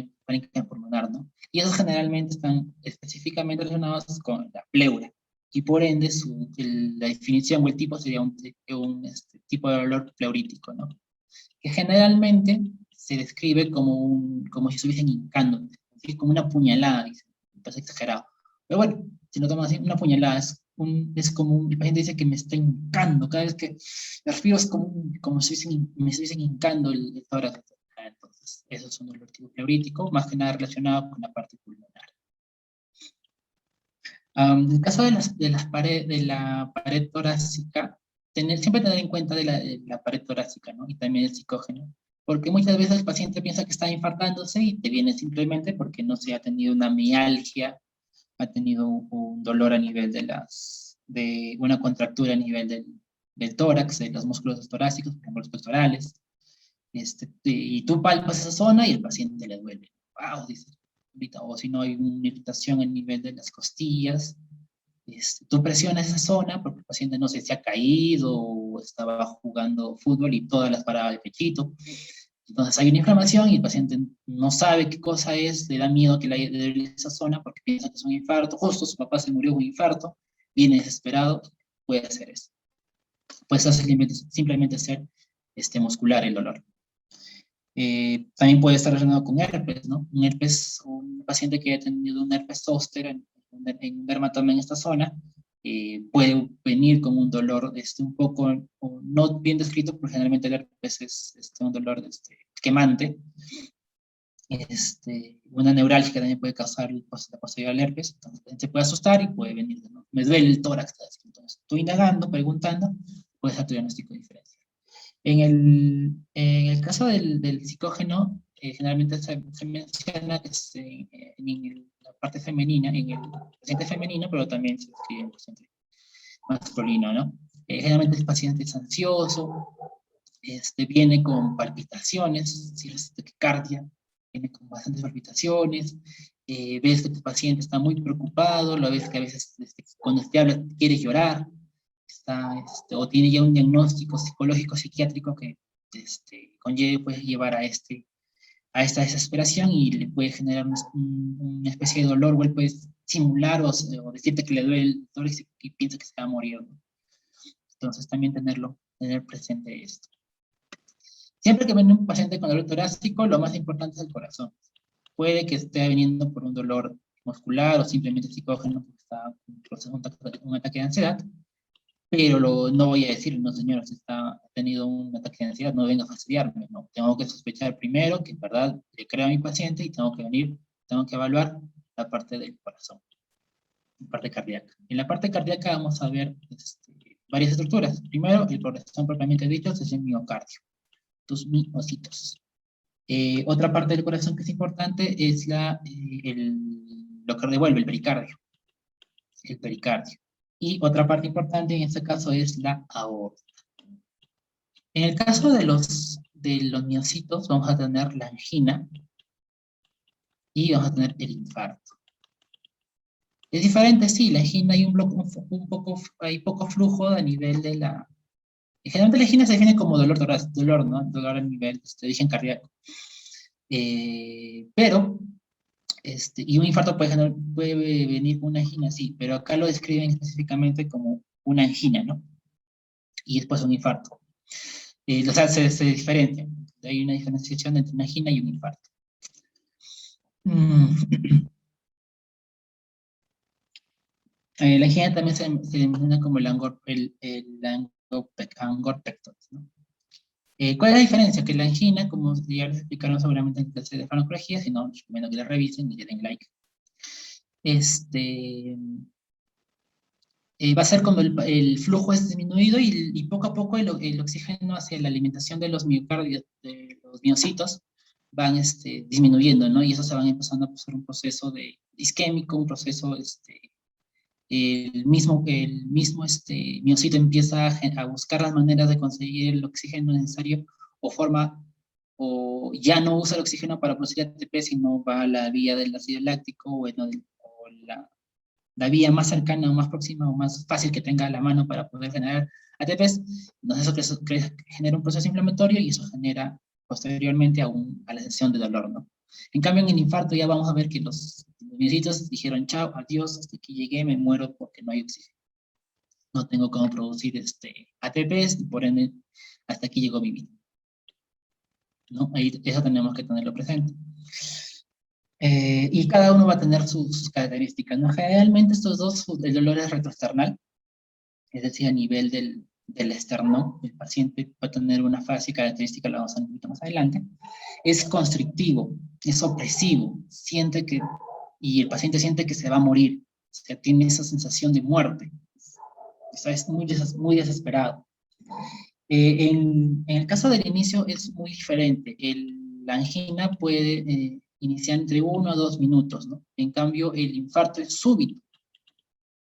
pulmonar, ¿no? Y esos generalmente están específicamente relacionados con la pleura. Y por ende, la definición o el tipo sería un tipo de dolor pleurítico, ¿no? Que generalmente se describe como si estuviesen hincando, como una puñalada, dice, me parece exagerado. Pero bueno, si lo tomas así, una puñalada el paciente dice que me está hincando, cada vez que respiro es como si me estuviesen hincando el tórax. Entonces, eso es un dolor tipo pleurítico, más que nada relacionado con la parte pulmonar. En el caso de la pared torácica, siempre tener en cuenta de la pared torácica, ¿no? Y también el psicógeno, porque muchas veces el paciente piensa que está infartándose y te viene simplemente porque no se ha tenido una mialgia, ha tenido un dolor a nivel de una contractura a nivel del tórax, de los músculos torácicos, por ejemplo, los pectorales, y tú palpas esa zona y el paciente le duele. ¡Wow! Dice, o si no hay una irritación a nivel de las costillas, tú presionas esa zona porque el paciente no sé si ha caído o estaba jugando fútbol y todas las paradas de pechito. Entonces hay una inflamación y el paciente no sabe qué cosa es, le da miedo que le duele esa zona porque piensa que es un infarto, justo su papá se murió de un infarto, viene desesperado, puede hacer eso. Puede ser simplemente ser muscular el dolor. También puede estar relacionado con herpes, ¿no? Un paciente que haya tenido un herpes zóster en un dermatoma en esta zona, puede venir con un dolor un poco, no bien descrito, porque generalmente el herpes es un dolor quemante. Una neuralgia que también puede causar la posterior al herpes, entonces se puede asustar y puede venir, ¿no? Me duele el tórax, entonces tú indagando, preguntando, puedes hacer tu diagnóstico diferencial. En el caso del psicógeno, generalmente se menciona que es en la parte femenina, en el paciente femenino, pero también se describe en el paciente masculino, ¿no? Generalmente el paciente es ansioso, viene con palpitaciones, taquicardia, viene con bastantes palpitaciones, ves que tu paciente está muy preocupado, lo ves que a veces cuando te habla quiere llorar, o tiene ya un diagnóstico psicológico psiquiátrico que conlleve, puede llevar a esta desesperación y le puede generar una especie de dolor, o él puede simular o decirte que le duele el dolor y piensa que se va a morir, ¿no? Entonces también tener presente esto. Siempre que viene un paciente con dolor torácico, lo más importante es el corazón. Puede que esté viniendo por un dolor muscular o simplemente psicógeno, porque está en un ataque de ansiedad, pero no voy a decir, no señora, si ha tenido un ataque de ansiedad, no venga a fastidiarme, no. Tengo que sospechar primero que en verdad le creo a mi paciente y tengo que evaluar la parte del corazón, la parte cardíaca. En la parte cardíaca vamos a ver varias estructuras. Primero, el corazón propiamente dicho es el miocardio, tus miocitos. Otra parte del corazón que es importante es lo que revuelve el pericardio. El pericardio. Y otra parte importante en este caso es la aorta. En el caso de los miocitos vamos a tener la angina y vamos a tener el infarto. Es diferente, sí, la angina hay poco flujo a nivel de la... Generalmente la angina se define como dolor torácico, ¿no? Dolor a nivel de origen cardíaco. Pero y un infarto puede venir con una angina, sí, pero acá lo describen específicamente como una angina, ¿no? Y después un infarto. O sea, se diferencian. Hay una diferenciación entre una angina y un infarto. La angina también se denomina como el angor pectoris, ¿no? ¿Cuál es la diferencia? Que la angina, como ya les explicaron seguramente en clase de farmacología, si no, recomiendo que la revisen y le den like. Va a ser como el flujo es disminuido y poco a poco el oxígeno hacia la alimentación de los miocardios, de los miocitos, van disminuyendo, ¿no? Y eso se van empezando a pasar un proceso isquémico, un proceso, el mismo miocito empieza a buscar las maneras de conseguir el oxígeno necesario o ya no usa el oxígeno para producir ATP, sino va a la vía del ácido láctico o la vía más cercana o más próxima o más fácil que tenga a la mano para poder generar ATPs. Entonces eso genera un proceso inflamatorio y eso genera posteriormente a la sensación de dolor, ¿no? En cambio, en el infarto ya vamos a ver que los miocitos dijeron, chao, adiós, hasta aquí llegué, me muero porque no hay oxígeno. No tengo cómo producir ATPs y por ende, hasta aquí llegó mi vida, ¿no? Ahí, eso tenemos que tenerlo presente. Y cada uno va a tener sus características, ¿no? Generalmente estos dos, el dolor es retroesternal, es decir, a nivel del esternón, el paciente va a tener una fase característica, la vamos a ver un poquito más adelante. Es constrictivo, es opresivo, y el paciente siente que se va a morir, o sea, tiene esa sensación de muerte, es muy desesperado. En el caso del inicio es muy diferente, la angina puede iniciar entre 1 a 2 minutos, ¿no? En cambio, el infarto es súbito.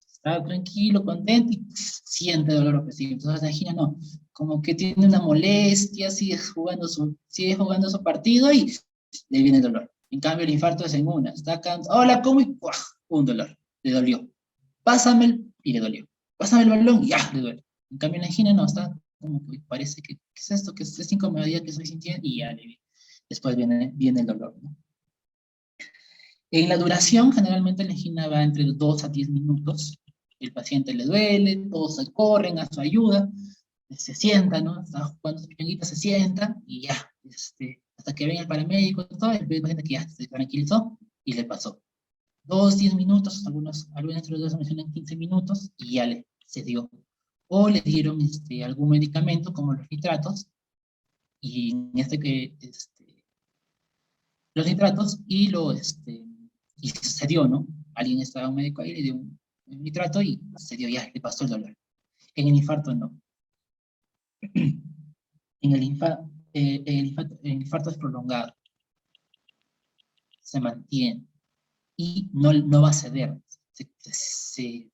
Está tranquilo, contento y siente dolor opresivo. Entonces la angina no, como que tiene una molestia, sigue jugando su partido y le viene el dolor. En cambio, el infarto es en una. Está acá, hola, ¿cómo? Y ¡buah! Un dolor, le dolió. Y le dolió. Pásame el balón y ¡ya! Le duele. En cambio, la angina no, está como que parece que, ¿qué es esto? ¿Qué es esta incomodidad que estoy sintiendo? Y ya le viene. Después viene el dolor, ¿no? En la duración, generalmente la angina va entre 2 a 10 minutos. El paciente le duele, todos se corren a su ayuda, se sienta, ¿no? Está jugando su piñonguita, se sienta y ya, hasta que venga el paramédico y todo, el paciente que ya se tranquilizó y le pasó. 2, 10 minutos, algunos estudios mencionan 15 minutos y ya se dio. O le dieron algún medicamento como los nitratos, y en los nitratos y se dio, ¿no? Alguien estaba un médico ahí, le dio un nitrato y se dio, ya, le pasó el dolor. En el infarto no. En el infarto es prolongado, se mantiene y no va a ceder. Se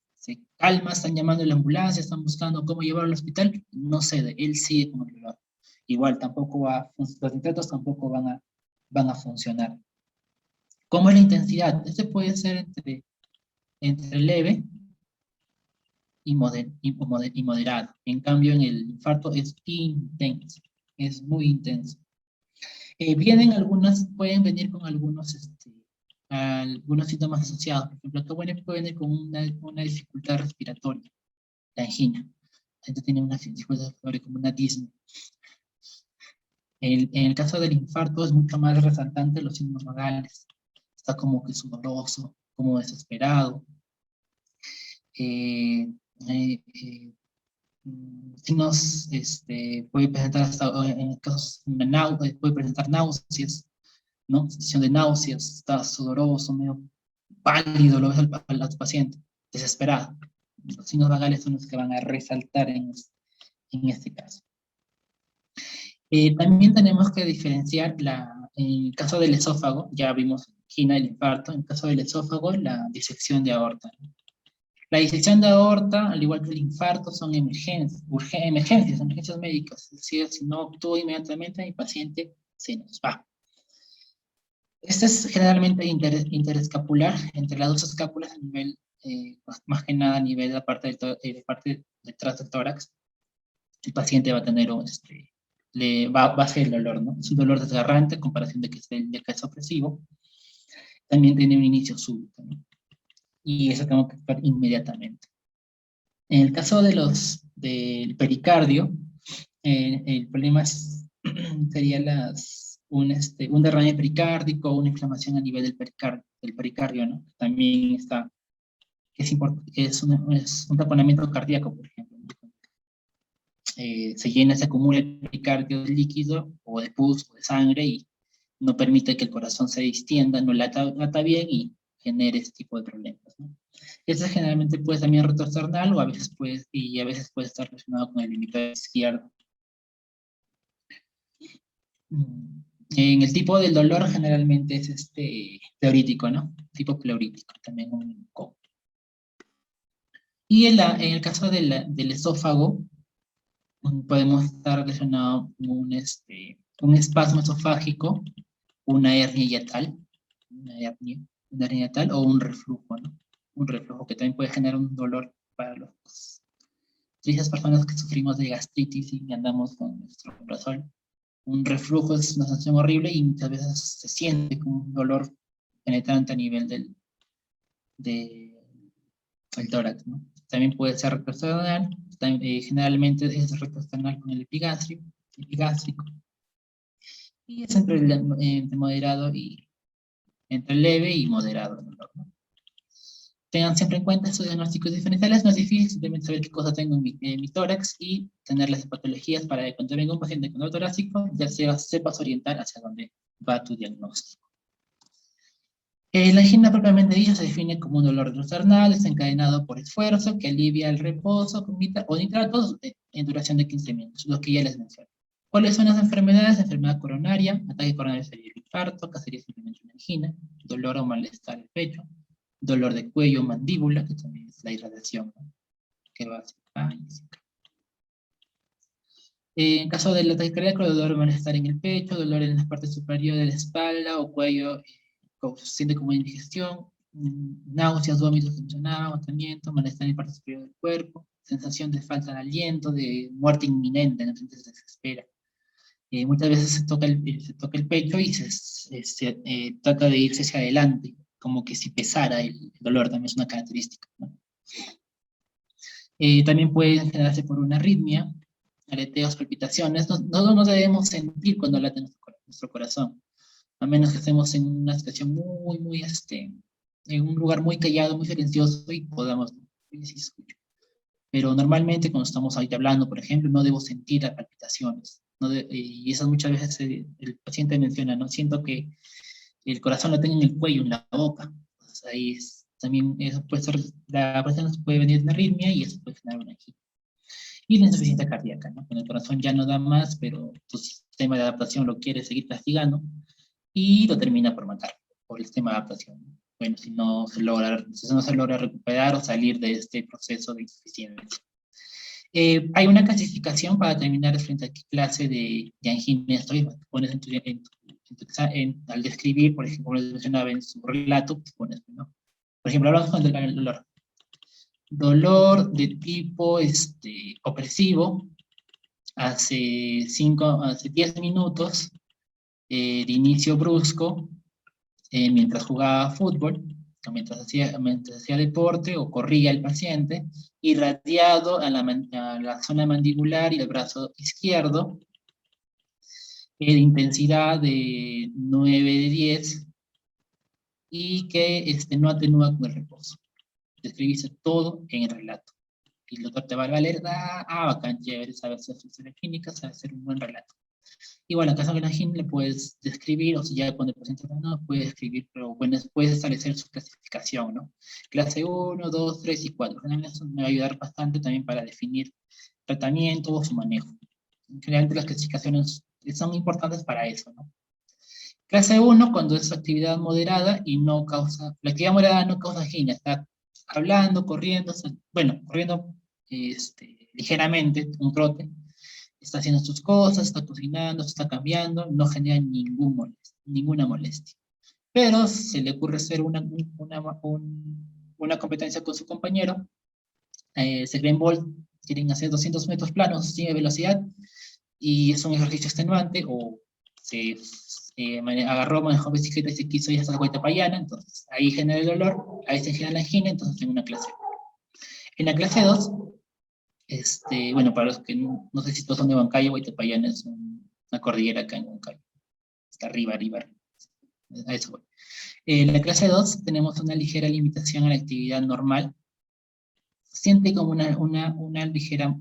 calma, están llamando a la ambulancia, están buscando cómo llevarlo al hospital, no cede, él sigue con el dolor. Igual los nitratos tampoco van a funcionar. ¿Cómo es la intensidad? Puede ser entre leve y moderado. En cambio, en el infarto es intenso. es muy intenso. Pueden venir con algunos síntomas asociados. Por ejemplo, puede venir con una dificultad respiratoria, la angina. La gente tiene una dificultad respiratoria como una disnea. En el caso del infarto es mucho más resaltante los signos vagales. Está como que sudoroso, como desesperado. Eh, eh, eh, Signos, puede presentar en casos, puede presentar náuseas, ¿no? Sensación de náuseas, está sudoroso, medio pálido, lo ves al paciente, desesperado. Los signos vagales son los que van a resaltar en este caso. También tenemos que diferenciar en el caso del esófago, ya vimos angina, el infarto, en el caso del esófago, la disección de aorta. La disección de aorta, al igual que el infarto, son emergencias médicas. Es decir, si no actúa inmediatamente, mi paciente se nos va. Este es generalmente interescapular, entre las dos escápulas, a nivel, más que nada a nivel de la parte detrás del tórax. El paciente va a tener va a ser el dolor, ¿no? Es un dolor desgarrante en comparación de que es opresivo. También tiene un inicio súbito, ¿no? Y eso tengo que actuar inmediatamente. En el caso del pericardio, el problema sería un derrame pericárdico o una inflamación a nivel del pericardio, ¿no? También es importante, es un taponamiento cardíaco, por ejemplo. Se acumula el pericardio de líquido o de pus o de sangre y no permite que el corazón se distienda, no lata bien y genere este tipo de problemas, ¿no? Este generalmente puede también retrosternal o a veces puede estar relacionado con el hemisferio izquierdo. En el tipo del dolor generalmente es pleurítico, ¿no? Tipo pleurítico, también un co. Y en el caso del esófago, podemos estar relacionado con un espasmo esofágico, una hernia hiatal, una hernia hiatal o un reflujo, ¿no? Un reflujo que también puede generar un dolor para esas personas que sufrimos de gastritis y andamos con nuestro omeprazol. Un reflujo es una sensación horrible y muchas veces se siente como un dolor penetrante a nivel del tórax, ¿no? También puede ser retrosternal, generalmente es retrosternal con el epigástrico, y es entre moderado y entre leve y moderado el dolor, ¿no? Tengan siempre en cuenta estos diagnósticos diferenciales. No es difícil, simplemente saber qué cosa tengo en mi tórax y tener las patologías para que cuando venga un paciente con dolor torácico, ya sepas orientar hacia dónde va tu diagnóstico. La angina propiamente dicha se define como un dolor retrosternal desencadenado por esfuerzo que alivia el reposo o nitratos en duración de 15 minutos, lo que ya les mencioné. ¿Cuáles son las enfermedades? Enfermedad coronaria, ataque coronario sería el infarto, que sería simplemente una angina, dolor o malestar del pecho, dolor de cuello, mandíbula, que también es la irradiación, ¿no? Que va a en caso del ataque cardíaco, dolor o malestar en el pecho, dolor en la parte superior de la espalda o cuello, se siente como indigestión, náuseas, vómitos, mencionaba, agotamiento, malestar en la parte superior del cuerpo, sensación de falta de aliento, de muerte inminente, ¿no? Se desespera. Muchas veces se toca el pecho y se trata de irse hacia adelante, como que si pesara el dolor, también es una característica, ¿no? También puede generarse por una arritmia, aleteos, palpitaciones. No debemos sentir cuando late nuestro corazón, a menos que estemos en una situación muy, en un lugar muy callado, muy silencioso y podamos, sí, escucho. Pero normalmente cuando estamos ahorita hablando, por ejemplo, no debo sentir las palpitaciones. Y esas muchas veces el paciente menciona, ¿no? Siento que el corazón lo tengo en el cuello, en la boca. Entonces ahí también eso puede ser, la persona puede venir de una arritmia y eso puede generar una angina. Y la insuficiencia cardíaca, ¿no? Cuando el corazón ya no da más, pero tu sistema de adaptación lo quiere seguir castigando y lo termina por matar, por el sistema de adaptación. Bueno, si no se logra recuperar o salir de este proceso de insuficiencia. Hay una clasificación para determinar frente a qué clase de angina estoy. Pones al describir, por ejemplo, como les mencionaba en su relato, pues pones, ¿no? Por ejemplo, hablamos con el dolor. Dolor de tipo opresivo, hace 10 minutos de inicio brusco, mientras jugaba fútbol, o mientras hacía deporte o corría el paciente, irradiado a la zona mandibular y el brazo izquierdo, de intensidad de 9 de 10, y que no atenúa con el reposo. Describiste todo en el relato. Y el doctor te va a leer, bacán, chévere, sabe hacer funciones clínicas, sabe hacer un buen relato. Igual, en caso de la GIN le puedes describir, o sea, ya cuando el paciente no puede escribir, pero bueno, puedes establecer su clasificación, ¿no? Clase 1, 2, 3 y 4. Generalmente eso me va a ayudar bastante también para definir tratamiento o su manejo. Generalmente las clasificaciones son importantes para eso, ¿no? Clase 1, cuando es actividad moderada y no causa, la actividad moderada no causa GIN, está hablando, corriendo, bueno, corriendo ligeramente, un trote, está haciendo sus cosas, está cocinando, se está cambiando, no genera ninguna molestia. Pero se le ocurre hacer una competencia con su compañero, se creen Bolt, quieren hacer 200 metros planos sin velocidad, y es un ejercicio extenuante, o se manejó bicicleta y se quiso ir hasta la Guaytapallana, entonces ahí genera el dolor, ahí se genera la angina, entonces en una clase. En la clase 2, bueno, para los que no sé si todos son de Huancayo, Guaytapallana es una cordillera acá en Huancayo. Está arriba. A eso voy. En la clase 2 tenemos una ligera limitación a la actividad normal. Siente como una ligera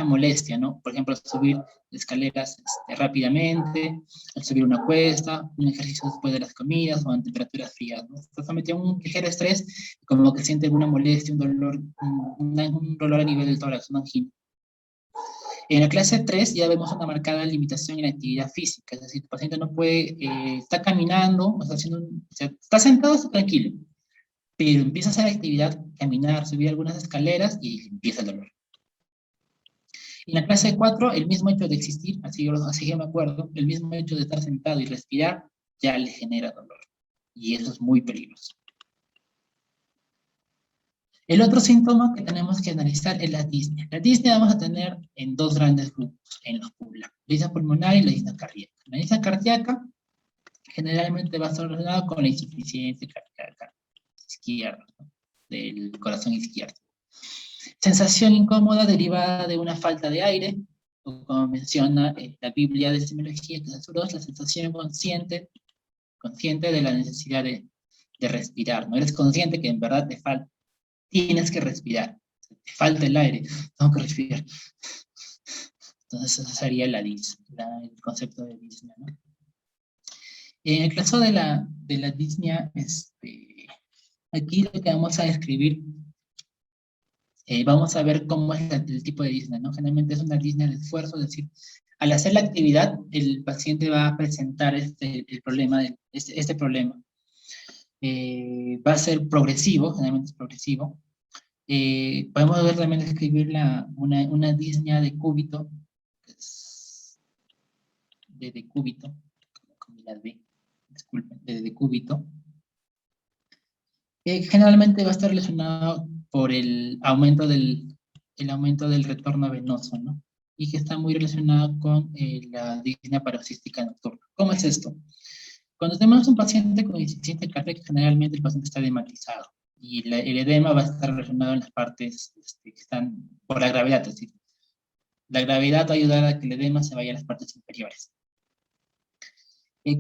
molestia, ¿no? Por ejemplo, al subir escaleras rápidamente, al subir una cuesta, un ejercicio después de las comidas o en temperaturas frías, ¿no? Está sometido a un ligero estrés, como que siente alguna molestia, un dolor a nivel del tórax, una angina. En la clase 3 ya vemos una marcada limitación en la actividad física, es decir, el paciente no puede, está caminando, está sentado, está tranquilo, pero empieza a hacer actividad, caminar, subir algunas escaleras y empieza el dolor. En la clase 4, el mismo hecho de existir, así yo me acuerdo, el mismo hecho de estar sentado y respirar ya le genera dolor. Y eso es muy peligroso. El otro síntoma que tenemos que analizar es la disnea. La disnea vamos a tener en dos grandes grupos, en los la disnea pulmonar y la disnea cardíaca. La disnea cardíaca generalmente va a estar relacionada con la insuficiencia cardíaca izquierda, ¿no? Del corazón izquierdo. Sensación incómoda derivada de una falta de aire, o como menciona la Biblia de Semiología, que es la sensación consciente de la necesidad de respirar. No eres consciente que en verdad te falta. Tienes que respirar, te falta el aire, tengo que respirar. Entonces ese sería el concepto de disnea, ¿no? En el caso de la disnea, aquí lo que vamos a describir, vamos a ver cómo es el tipo de disnea, ¿no? Generalmente es una disnea de esfuerzo, es decir, al hacer la actividad, el paciente va a presentar el problema, este problema. Va a ser progresivo, generalmente es progresivo. Podemos ver también escribir una disnea de cúbito, de cúbito, con la D, disculpen, de cúbito, generalmente va a estar relacionado por el aumento del retorno venoso, ¿no? Y que está muy relacionado con la disnea paroxística nocturna. ¿Cómo es esto? Cuando tenemos un paciente con insuficiencia cardíaca, generalmente el paciente está edematizado y el edema va a estar relacionado en las partes que están por la gravedad, es decir, la gravedad va a ayudar a que el edema se vaya a las partes inferiores.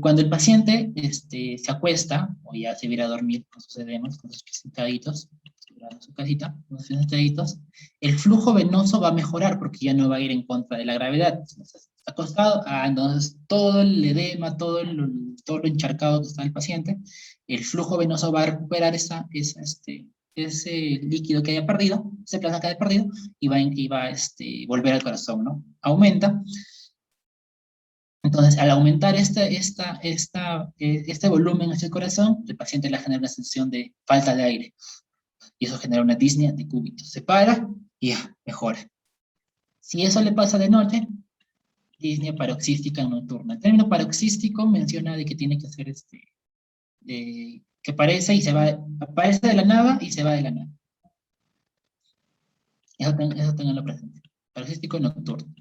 Cuando el paciente se acuesta, o ya se viera a dormir con sus edemas, con sus pies sentaditos, en su casita, con sus pies sentaditos, el flujo venoso va a mejorar porque ya no va a ir en contra de la gravedad. Entonces, está acostado, entonces todo el edema, todo lo encharcado que está el paciente, el flujo venoso va a recuperar ese líquido que haya perdido, ese plasma que haya perdido, y va a volver al corazón, ¿no? Aumenta. Entonces, al aumentar este volumen hacia el corazón, el paciente le genera una sensación de falta de aire. Y eso genera una disnea de cúbito. Se para y ya, mejora. Si eso le pasa de noche, disnea paroxística nocturna. El término paroxístico menciona de que tiene que ser que aparece de la nada y se va de la nada. Eso tenganlo presente. Paroxístico nocturno.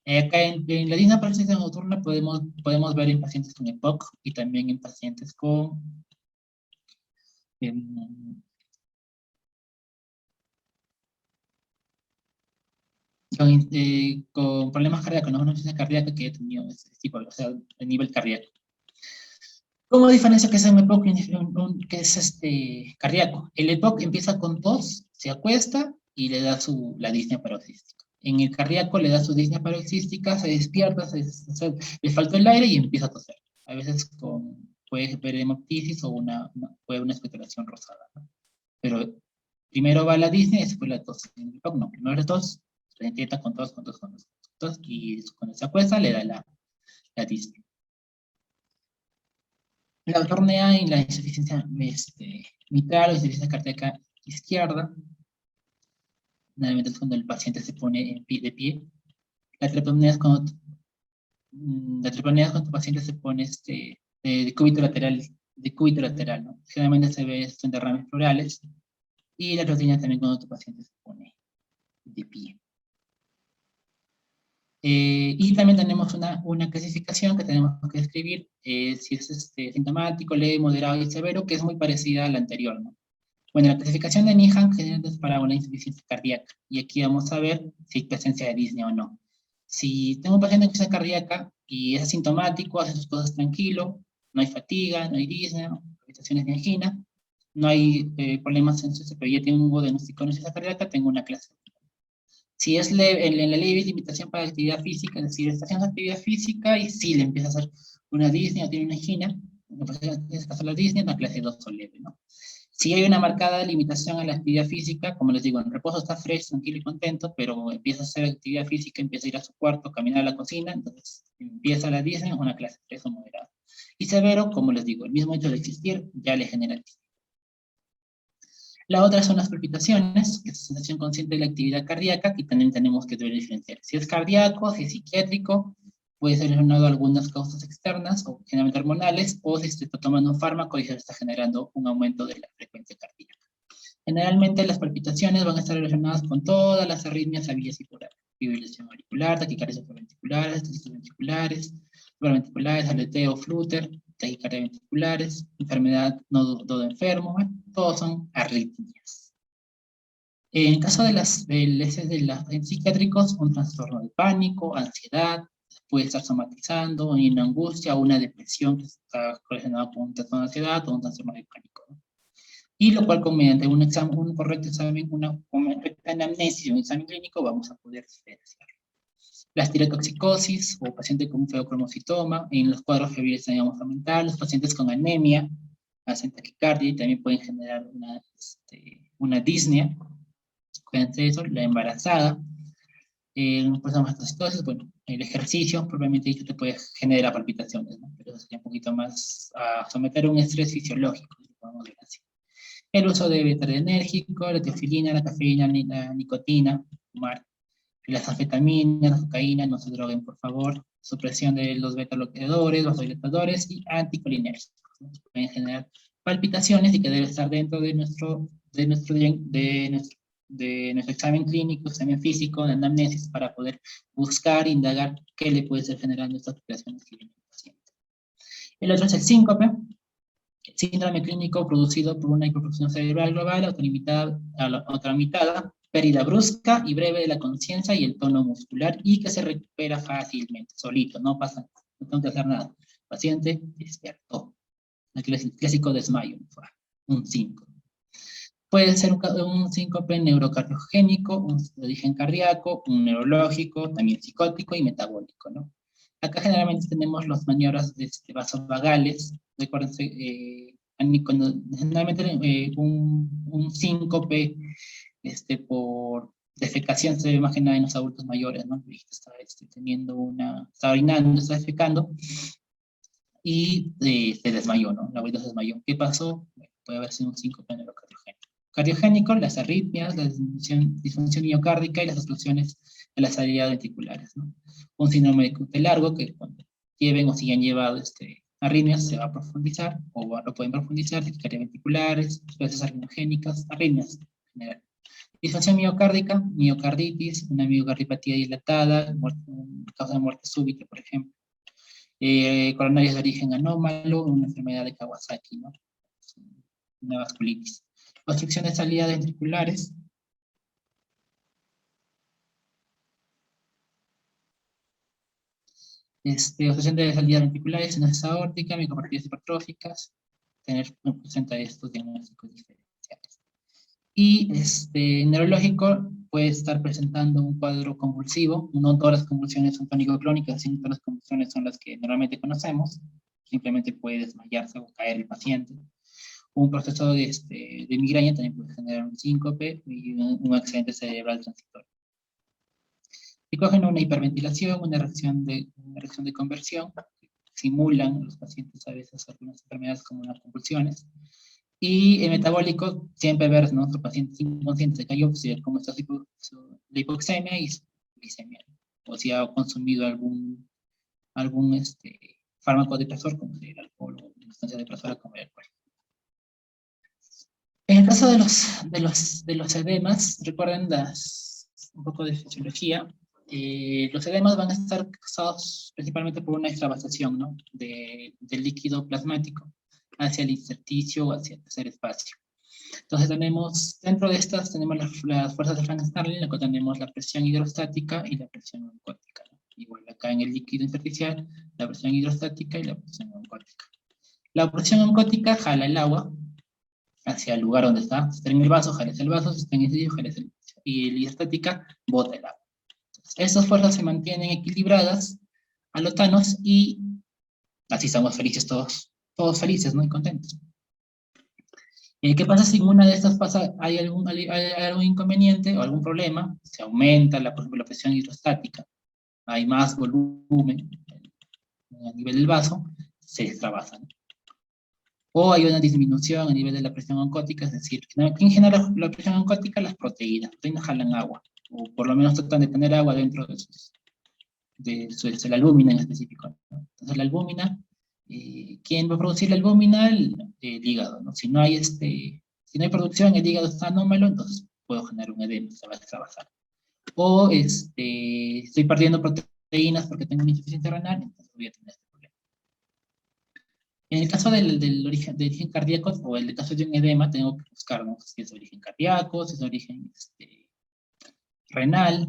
Acá en la disnea parálisis nocturna podemos ver en pacientes con EPOC y también en pacientes en- con problemas cardíacos, no una insuficiencia cardíaca que he tenido este tipo, o sea, de nivel cardíaco. ¿Cómo diferencia que es un EPOC que es cardíaco? El EPOC empieza con tos, se acuesta y le da la disnea paroxística. En el cardíaco le da su disnea paroxística, se despierta, le faltó el aire y empieza a toser. A veces puede ver hemoptisis o puede una expectoración rosada, ¿no? Pero primero va la disnea y después la tos. En el EPOC no, primero la tos, se intenta con tos, y cuando se acuesta le da la disnea. La tornea y la insuficiencia mitral o insuficiencia cardíaca izquierda, generalmente es cuando el paciente se pone de pie. La triptonea es cuando, el paciente se pone de cúbito lateral, ¿no? Generalmente se ve esto en derrames plurales. Y la trotina también cuando tu paciente se pone de pie. Y también tenemos una clasificación que tenemos que escribir, si es sintomático, leve, moderado y severo, que es muy parecida a la anterior, ¿no? Bueno, la clasificación de Nihan generalmente es para una insuficiencia cardíaca, y aquí vamos a ver si hay presencia de disnea o no. Si tengo un paciente con insuficiencia cardíaca y es asintomático, hace sus cosas tranquilo, no hay fatiga, no hay disnea, no hay palpitaciones de angina, no hay problemas en su pero ya tengo diagnóstico de insuficiencia cardíaca, tengo una clase. Si es leve, en la leve limitación para actividad física, es decir, está haciendo actividad física y sí le empieza a hacer una disnea o tiene una angina, en este caso la disnea, una clase 2 o leve, ¿no? Si hay una marcada limitación a la actividad física, como les digo, en reposo está fresh, tranquilo y contento, pero empieza a hacer actividad física, empieza a ir a su cuarto, caminar a la cocina, entonces empieza la disnea, una clase 3 o moderada. Y severo, como les digo, el mismo hecho de existir ya le genera disnea. La otra son las palpitaciones, que es sensación consciente de la actividad cardíaca, que también tenemos que diferenciar. Si es cardíaco, si es psiquiátrico, puede ser relacionado a algunas causas externas, o generalmente hormonales, o si se está tomando un fármaco y se está generando un aumento de la frecuencia cardíaca. Generalmente las palpitaciones van a estar relacionadas con todas las arritmias habidas y por haber. Fibrilación auricular, taquicardia supraventriculares, ventriculares, supraventriculares, aleteo, flúter, taquicardia ventriculares, enfermedad nodo enfermo, bueno, todos son arritmias. En caso de los psiquiátricos, un trastorno de pánico, ansiedad, puede estar somatizando, una angustia o una depresión que está relacionada con un trastorno de ansiedad o un trastorno de pánico, ¿no? Y lo cual mediante un correcto examen, una correcta anamnesis, un examen clínico, vamos a poder diferenciar. La estirotoxicosis o paciente con un feocromocitoma, en los cuadros febriles tenemos aumentar, los pacientes con anemia, hacen taquicardia y también pueden generar una disnea. Fíjense eso, la embarazada, pues mastocitosis, bueno, el ejercicio propiamente dicho te puede generar palpitaciones, ¿no? Pero eso sería un poquito más a someter a un estrés fisiológico, podemos decir así. El uso de beta-adrenérgico, la teofilina, la cafeína, la nicotina, fumar, las anfetaminas, la cocaína, no se droguen, por favor. Supresión de los beta-bloqueadores, los dilatadores y anticolinérgicos, ¿no? Pueden generar palpitaciones y que debe estar dentro de nuestro examen clínico, examen físico, de anamnesis, para poder buscar, indagar qué le puede estar generando estas alteraciones que viene el paciente. El otro es el síncope. Síndrome clínico producido por una hiperfusión cerebral global autolimitada, pérdida brusca y breve de la conciencia y el tono muscular y que se recupera fácilmente, solito, no pasa nada, no tengo que hacer nada. El paciente despertó. El clásico desmayo, un 5. Puede ser un síncope neurocardiogénico, un de origen cardíaco, un neurológico, también psicótico y metabólico, ¿no? Acá generalmente tenemos las maniobras vasovagales. Recuérdense, generalmente un síncope por defecación se ve más que nada en los adultos mayores, ¿no? Está está orinando, está defecando y se desmayó, ¿no? La abuelita se desmayó. ¿Qué pasó? Bueno, puede haber sido un síncope neurocardiogénico. Cardiogénico, las arritmias, la disfunción miocárdica y las explosiones de las salidas ventriculares, ¿no? Un síndrome de largo que cuando lleven o si han llevado arritmias se va a profundizar o lo pueden profundizar, taquicardia ventriculares, explosiones arritmogénicas, arritmias en general. Disfunción miocárdica, miocarditis, una miocardiopatía dilatada, causa de muerte súbita, por ejemplo. Coronarias de origen anómalo, una enfermedad de Kawasaki, ¿no? Una vasculitis. Obstrucción de salida ventriculares. Obstrucción de salida ventriculares, estenosis aórtica, miocarditis hipertróficas, tener presenta estos diagnósticos diferenciales. Y neurológico puede estar presentando un cuadro convulsivo, no todas las convulsiones son tónico-clónicas, sino todas las convulsiones son las que normalmente conocemos, simplemente puede desmayarse o caer el paciente. Un proceso de migraña también puede generar un síncope y un accidente cerebral transitorio. Psicógeno, una hiperventilación, una reacción de conversión, simulan los pacientes a veces algunas enfermedades como las convulsiones. Y el metabólico, siempre ver, ¿no? Su paciente inconsciente se cayó, pues, cómo está la hipoxemia y su glicemia, o si ha consumido algún fármaco depresor, como el alcohol, o una sustancia depresora como el alcohol. En el caso de los edemas, recuerden un poco de fisiología. Los edemas van a estar causados principalmente por una extravasación, ¿no? del líquido plasmático hacia el intersticio o hacia el tercer espacio. Entonces dentro de estas tenemos las fuerzas de Frank-Starling, luego tenemos la presión hidrostática y la presión oncótica, ¿no? Igual acá en el líquido intersticial, la presión hidrostática y la presión oncótica. La presión oncótica jala el agua hacia el lugar donde está. Si está en el vaso, jales el vaso, si está en el sitio, jales el vaso. Y la hidrostática bota el agua. Entonces, estas fuerzas se mantienen equilibradas a los tanos y así estamos felices todos felices, ¿no? Y contentos. ¿Qué pasa si en una de estas hay algún inconveniente o algún problema? Se aumenta por ejemplo, la presión hidrostática, hay más volumen a nivel del vaso, se extravasa, ¿no? O hay una disminución a nivel de la presión oncótica, es decir, ¿quién genera la presión oncótica? Las proteínas jalan agua, o por lo menos tratan de tener agua dentro de la albúmina en específico, ¿no? Entonces la albúmina, ¿quién va a producir la albúmina? El hígado, ¿no? Si no hay producción, el hígado está anómalo, entonces puedo generar un edema, se va a extravasar. O estoy perdiendo proteínas porque tengo una insuficiencia renal, entonces voy a tener este problema. En el caso del origen cardíaco, o en el caso de un edema, tengo que buscar, ¿no? Si es de origen cardíaco, si es de origen renal,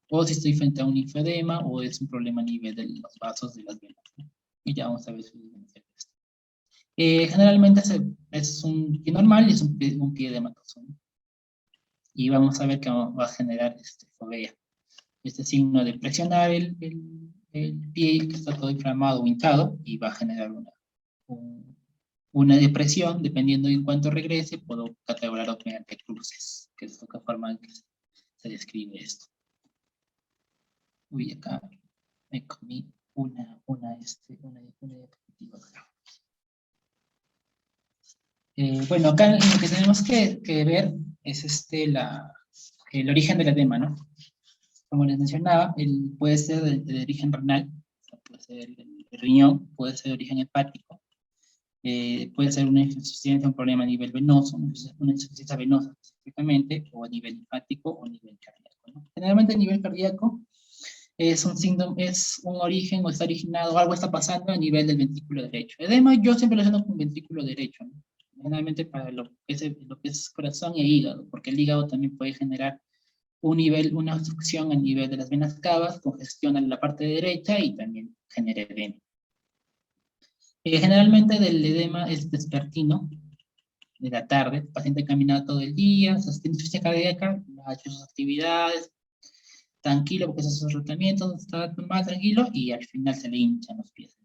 o si estoy frente a un linfedema, o es un problema a nivel de los vasos de las venas, ¿no? Y ya vamos a ver si generalmente es un pie normal y es un pie edematoso, ¿no? Y vamos a ver que va a generar fovea. Este signo de presionar el pie que está todo inflamado o hinchado, y va a generar una depresión, dependiendo de en cuánto regrese, puedo categorizarlo mediante cruces, que es la forma en que se describe esto. Uy, acá me comí una diapositiva. Bueno, acá lo que tenemos que ver es el origen del edema, ¿no? Como les mencionaba, puede ser de origen renal, o sea, puede ser el riñón, puede ser de origen hepático, puede ser una insuficiencia, un problema a nivel venoso, una insuficiencia venosa específicamente, o a nivel hepático o a nivel cardíaco, ¿no? Generalmente a nivel cardíaco es un origen o está originado, algo está pasando a nivel del ventrículo derecho. Edema yo siempre lo hago con ventrículo derecho, ¿no? Generalmente para lo que es corazón e hígado, porque el hígado también puede generar una obstrucción a nivel de las venas cavas, congestiona la parte derecha y también genera edema. Generalmente del edema es vespertino, de la tarde, el paciente camina todo el día, tiene insuficiencia cardíaca, ha hecho sus actividades, tranquilo porque hace sus tratamientos, está más tranquilo y al final se le hinchan los pies,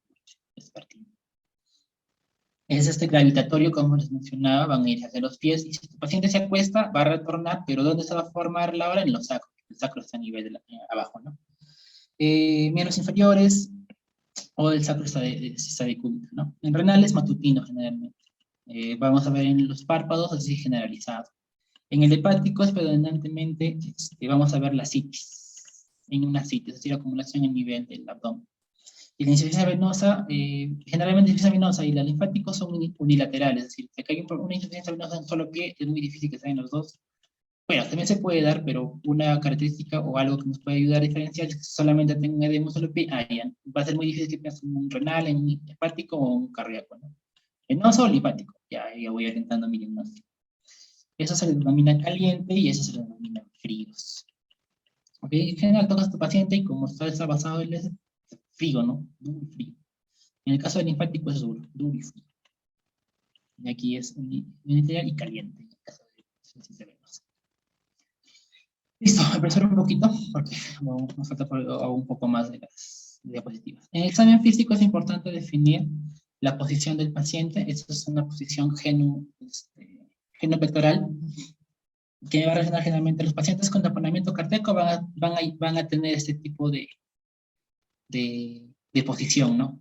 vespertino. Es gravitatorio, como les mencionaba, van a ir hacia los pies, y si el paciente se acuesta, va a retornar, pero ¿dónde se va a formar la hora? En los sacros. El sacro está a nivel abajo, ¿no? Miembros inferiores, o el sacro está de cúbito, ¿no? En renales, matutino generalmente. Vamos a ver en los párpados, así generalizado. En el hepático, es predominantemente, vamos a ver la citis, en una citis, es decir, acumulación a nivel del abdomen. Y la insuficiencia venosa, generalmente la insuficiencia venosa y la linfático son unilaterales, es decir, si hay una insuficiencia venosa en un solo pie, es muy difícil que sean los dos Bueno, también se puede dar, pero una característica o algo que nos puede ayudar a diferenciar es que solamente tenga un edema solo ya, va a ser muy difícil que tengas un renal, en un hepático o un cardíaco, ¿no? No solo hepático, ya voy orientando mi diagnóstico. Eso se le denomina caliente y eso se le denomina fríos. ¿Ok? En general tocas a tu paciente y como está basado en el frío, ¿no? Duro y frío. En el caso del linfático es duro, duro y frío. Y aquí es unitario y caliente, en el caso de venosa. Listo, empezar un poquito, porque nos falta un poco más de las diapositivas. En el examen físico es importante definir la posición del paciente. Esta es una posición genopectoral que va a relacionar generalmente los pacientes con taponamiento cardíaco van a tener este tipo de posición, ¿no?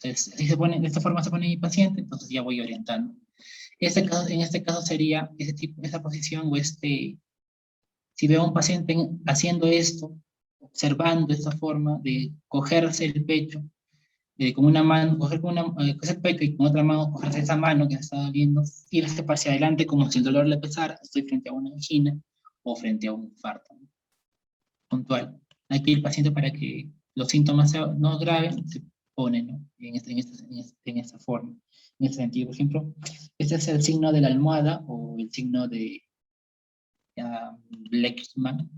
Entonces, si se pone, de esta forma se pone mi paciente, entonces ya voy orientando. En este caso sería ese tipo, esa posición o si veo a un paciente haciendo esto, observando esta forma de cogerse el pecho, con una mano, coger el pecho y con otra mano cogerse esa mano que está doliendo, irse hacia adelante como si el dolor le pesara, estoy frente a una angina o frente a un infarto, ¿no? Puntual. Aquí el paciente para que los síntomas no graven, se pone, ¿no? En esta forma. En este sentido, por ejemplo, este es el signo de la almohada o el signo de Lexman.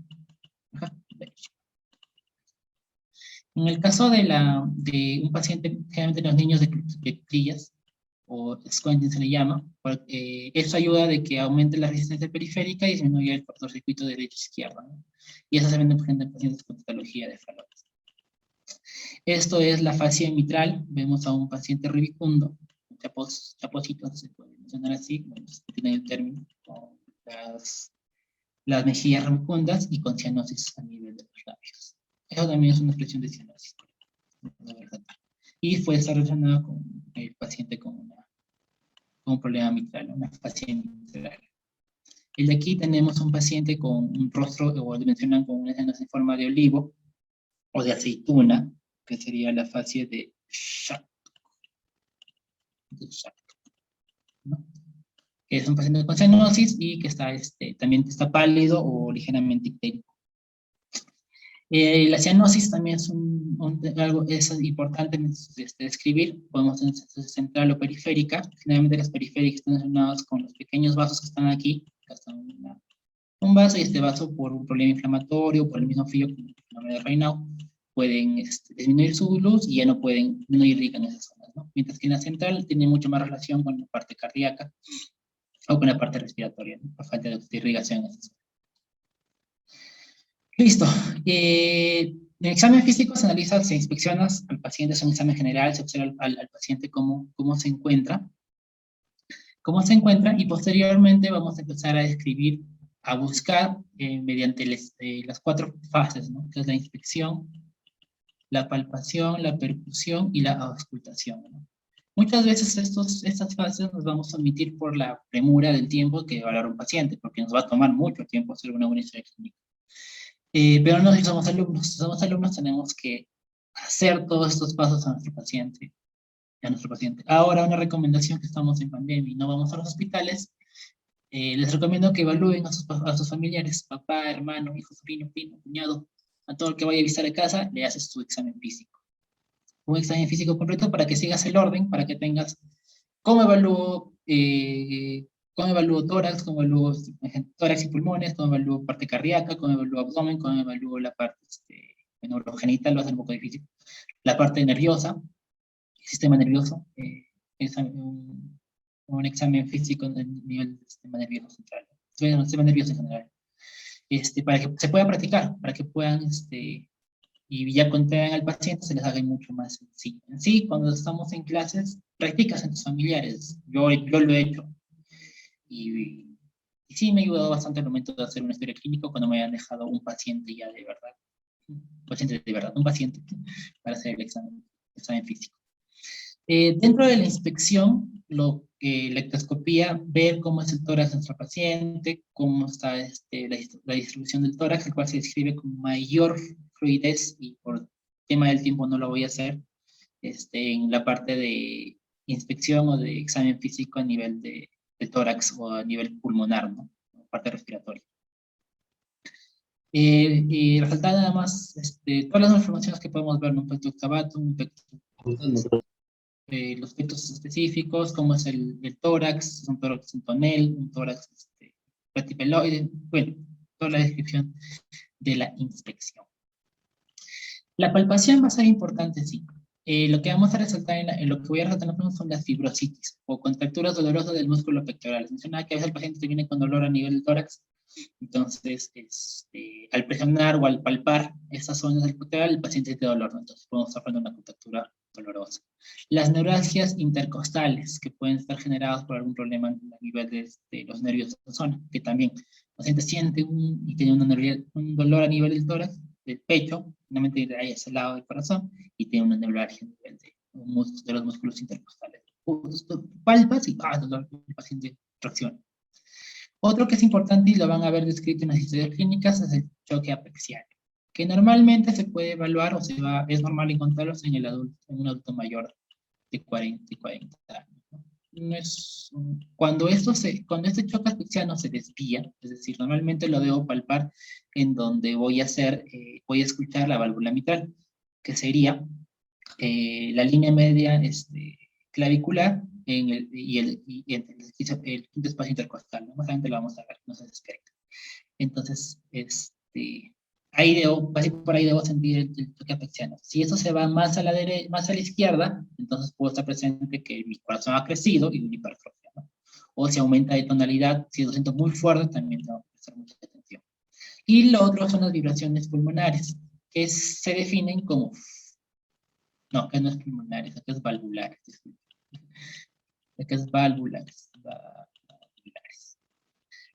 En el caso de un paciente, generalmente los niños de clías, o squinting se le llama, porque eso ayuda de que aumente la resistencia periférica y disminuya el cortocircuito derecho-izquierdo, ¿no? Y eso se ve en pacientes con patología de Fallot. Esto es la fascia mitral. Vemos a un paciente rubicundo, chaposito, se puede mencionar así, bueno, tiene el término, con las mejillas rubicundas y con cianosis a nivel de los labios. Eso también es una expresión de cianosis. Y fue estar relacionado con el paciente con un problema mitral, una fascia mitral. El de aquí tenemos un paciente con un rostro, o le mencionan con una escena en forma de olivo o de aceituna, que sería la fascia de Shattuck, ¿no? Que es un paciente con cianosis y que también está pálido o ligeramente ictérico. La cianosis también es algo es importante describir. Podemos central o periférica. Generalmente las periféricas están relacionadas con los pequeños vasos que están aquí. Acá está un vaso y este vaso por un problema inflamatorio, por el mismo frío como el fenómeno de Raynaud, pueden disminuir su luz y ya no irrigan esas zonas, ¿no? Mientras que en la central tiene mucho más relación con la parte cardíaca o con la parte respiratoria, ¿no? La falta de irrigación en esas zonas. Listo. En el examen físico se analiza, se inspecciona al paciente, es un examen general, se observa al paciente cómo se encuentra. Cómo se encuentra y posteriormente vamos a empezar a describir, a buscar mediante las 4 fases, ¿no? Que es la inspección, la palpación, la percusión y la auscultación, ¿no? Muchas veces estas fases nos vamos a omitir por la premura del tiempo que va a hablar un paciente, porque nos va a tomar mucho tiempo hacer una buena historia clínica. Pero no si somos alumnos tenemos que hacer todos estos pasos a nuestro paciente. Ahora, una recomendación que estamos en pandemia y no vamos a los hospitales, les recomiendo que evalúen a sus familiares, papá, hermano, hijo, sobrino, primo, cuñado, a todo el que vaya a visitar a casa, le haces tu examen físico. Un examen físico completo para que sigas el orden, para que tengas cómo evalúo tórax, cómo evalúo tórax y pulmones, cómo evalúo parte cardíaca, cómo evalúo abdomen, cómo evalúo la parte lo genital, va a ser un poco difícil. La parte nerviosa, el sistema nervioso, es un examen físico en el nivel del sistema nervioso central, el sistema nervioso en general, para que se pueda practicar, para que puedan, y ya cuando tengan al paciente se les haga mucho más sencillo. En sí, cuando estamos en clases, practicas en tus familiares, yo lo he hecho, y sí me ha ayudado bastante al momento de hacer una historia clínica cuando me hayan dejado un paciente ya de verdad, un paciente para hacer el examen físico. Dentro de la inspección, la ectoscopía, ver cómo es el tórax de nuestro paciente, cómo está la distribución del tórax, el cual se describe con mayor fluidez, y por tema del tiempo no lo voy a hacer, en la parte de inspección o de examen físico a nivel de tórax o a nivel pulmonar, ¿no? Parte respiratoria. Y resaltar nada más todas las informaciones que podemos ver, ¿no? Un pectus excavatum, un pectus, los pectos específicos, como es el tórax, un tórax en tonel, un tórax platipeloide, bueno, toda la descripción de la inspección. La palpación va a ser importante, sí. Lo que vamos a resaltar, lo que voy a resaltar son las fibrositis o contracturas dolorosas del músculo pectoral. Mencionaba que a veces el paciente viene con dolor a nivel del tórax, entonces al presionar o al palpar estas zonas del pectoral, el paciente tiene dolor, ¿no? Entonces podemos estar hablando de una contractura dolorosa. Las neuralgias intercostales, que pueden estar generadas por algún problema a nivel de los nervios de la zona, que también el paciente siente y tiene un dolor a nivel del tórax, del pecho, finalmente de ahí hacia el lado del corazón, y tiene una neuralgia a nivel de los músculos intercostales. Palpas y el paciente reacciona. Otro que es importante y lo van a ver descrito en las historias clínicas es el choque apexial, que normalmente se puede evaluar es normal encontrarlos en un adulto mayor de 40 años. No es, cuando este choque apexiano se desvía, es decir, normalmente lo debo palpar en donde voy a escuchar la válvula mitral, que sería la línea media clavicular y el quinto espacio intercostal, ¿no? Más adelante lo vamos a ver, no se desesperen. Entonces, por ahí debo sentir el choque apexiano. Si eso se va más a la izquierda, entonces puedo estar presente que mi corazón ha crecido y una hipertrofia, ¿no? O si aumenta de tonalidad, si lo siento muy fuerte, también tengo que prestar mucha atención. Y lo otro son las vibraciones pulmonares, que se definen como... No, que no es pulmonares, que es valvulares. Que es valvulares.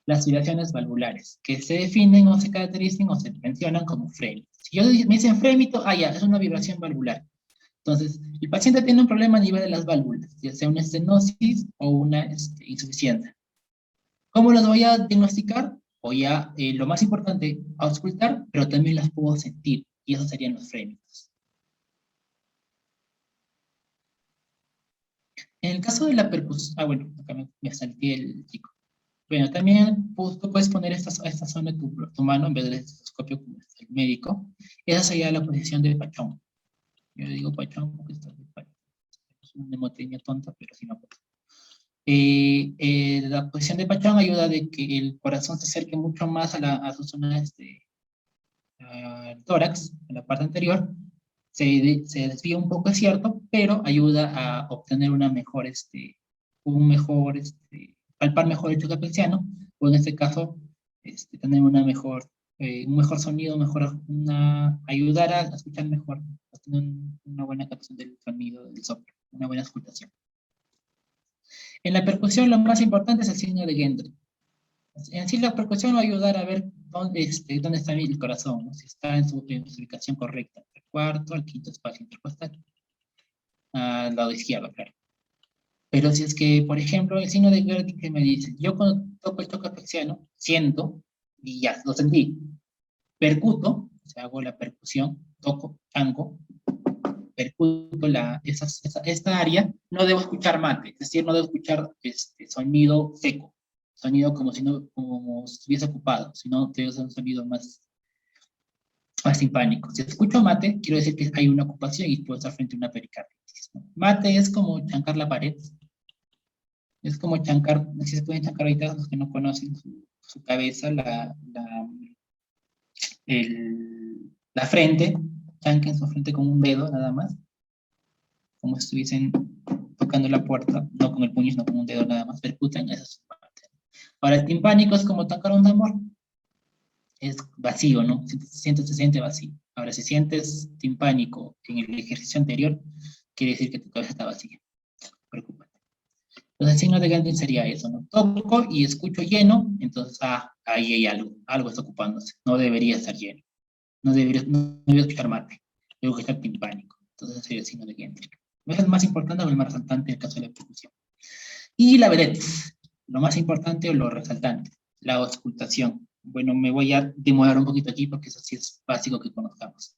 Las vibraciones valvulares, que se definen o se caracterizan o se mencionan como frémitos. Si yo me dicen frémito, ya, es una vibración valvular. Entonces, el paciente tiene un problema a nivel de las válvulas, ya sea una estenosis o una insuficiencia. ¿Cómo los voy a diagnosticar? Lo más importante, auscultar, pero también las puedo sentir, y esos serían los frémitos. En el caso de la percusión, bueno, acá me salté el chico. Bueno, también tú puedes poner esta zona de tu mano en vez del estetoscopio como el médico. Esa sería la posición de Pachón. Yo le digo Pachón porque es una mnemotecnia tonta, pero sí me acuerdo. La posición de Pachón ayuda de que el corazón se acerque mucho más a su zona al tórax, en la parte anterior. Se desvía un poco, es cierto, pero ayuda a obtener palpar mejor el choque apexiano, o en este caso, tener un mejor sonido, ayudar a escuchar mejor, a tener una buena captación del sonido del soplo, una buena escuchación. En la percusión lo más importante es el signo de Gendre. En sí la percusión va a ayudar a ver dónde está el corazón, ¿no? Si está en su ubicación correcta, al cuarto, al quinto espacio intercostal, al lado izquierdo, claro. Pero si es que, por ejemplo, el signo de Gerding que me dice, yo cuando toco el choque apexiano, siento, y ya, lo sentí, percuto, o sea, hago la percusión, toco, chango, percuto esta área, no debo escuchar mate, es decir, no debo escuchar sonido seco, sonido como si estuviese ocupado, sino debe ser un sonido más timpánico. Si escucho mate, quiero decir que hay una ocupación y puedo estar frente a una pericarditis, ¿no? Mate es como chancar la pared, es como chancar, si se pueden chancar ahorita los que no conocen su cabeza, la frente, chanquen su frente con un dedo nada más, como si estuviesen tocando la puerta, no con el puño, sino con un dedo nada más, percutan, esa es su parte. Ahora, el timpánico es como tocar un tambor, es vacío, ¿no? Se siente vacío. Ahora, si sientes timpánico en el ejercicio anterior, quiere decir que tu cabeza está vacía. Preocúpate. Entonces, el signo de Gerding sería eso, ¿no? Toco y escucho lleno, entonces, ahí hay algo está ocupándose. No debería estar lleno. No debería escuchar mate. Debo escuchar timpánico. Entonces, ese sería el signo de Gerding. ¿No es el más importante o el más resaltante en el caso de la percusión? Y la vedette, lo más importante o lo resaltante, la auscultación. Bueno, me voy a demorar un poquito aquí porque eso sí es básico que conozcamos.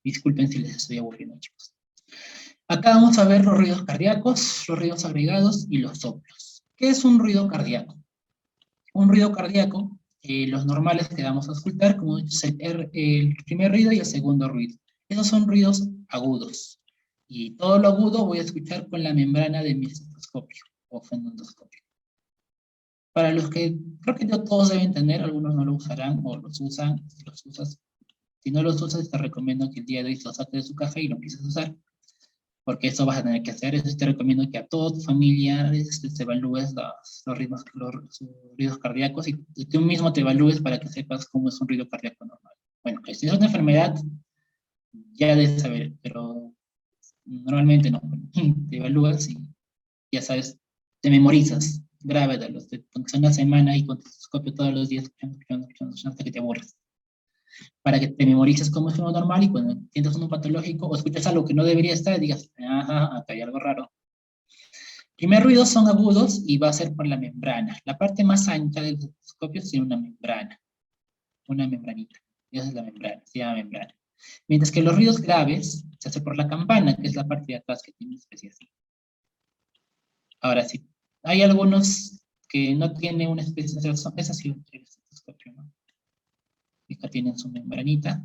Disculpen si les estoy aburriendo, chicos. Acá vamos a ver los ruidos cardíacos, los ruidos agregados y los soplos. ¿Qué es un ruido cardíaco? Un ruido cardíaco los normales que vamos a auscultar, como es el primer ruido y el segundo ruido. Esos son ruidos agudos. Y todo lo agudo voy a escuchar con la membrana de mi estetoscopio o fonendoscopio. Para los que creo que no todos deben tener, algunos no lo usarán o los usan. Si los usas, si no los usas, te recomiendo que el día de hoy lo saques de su caja y lo empieces a usar, porque eso vas a tener que hacer. Eso sí te recomiendo que a todos tus familiares te evalúes los ruidos cardíacos y tú mismo te evalúes para que sepas cómo es un ruido cardíaco normal. Bueno, si es una enfermedad, ya debes saber, pero normalmente no. Te evalúas y ya sabes, te memorizas. Grábatelos, aunque sea una semana y con tu estetoscopio todos los días, escuchando, hasta que te aburres. Para que te memorices cómo es uno normal y cuando sientas uno patológico o escuchas algo que no debería estar, digas, ajá, acá hay algo raro. Primer ruido son agudos y va a ser por la membrana. La parte más ancha del estetoscopio tiene una membranita. Esa es la membrana, se llama membrana. Mientras que los ruidos graves se hace por la campana, que es la parte de atrás que tiene una especie así. Ahora sí, hay algunos que no tienen una especie, es así el estetoscopio, ¿no? Acá tienen su membranita,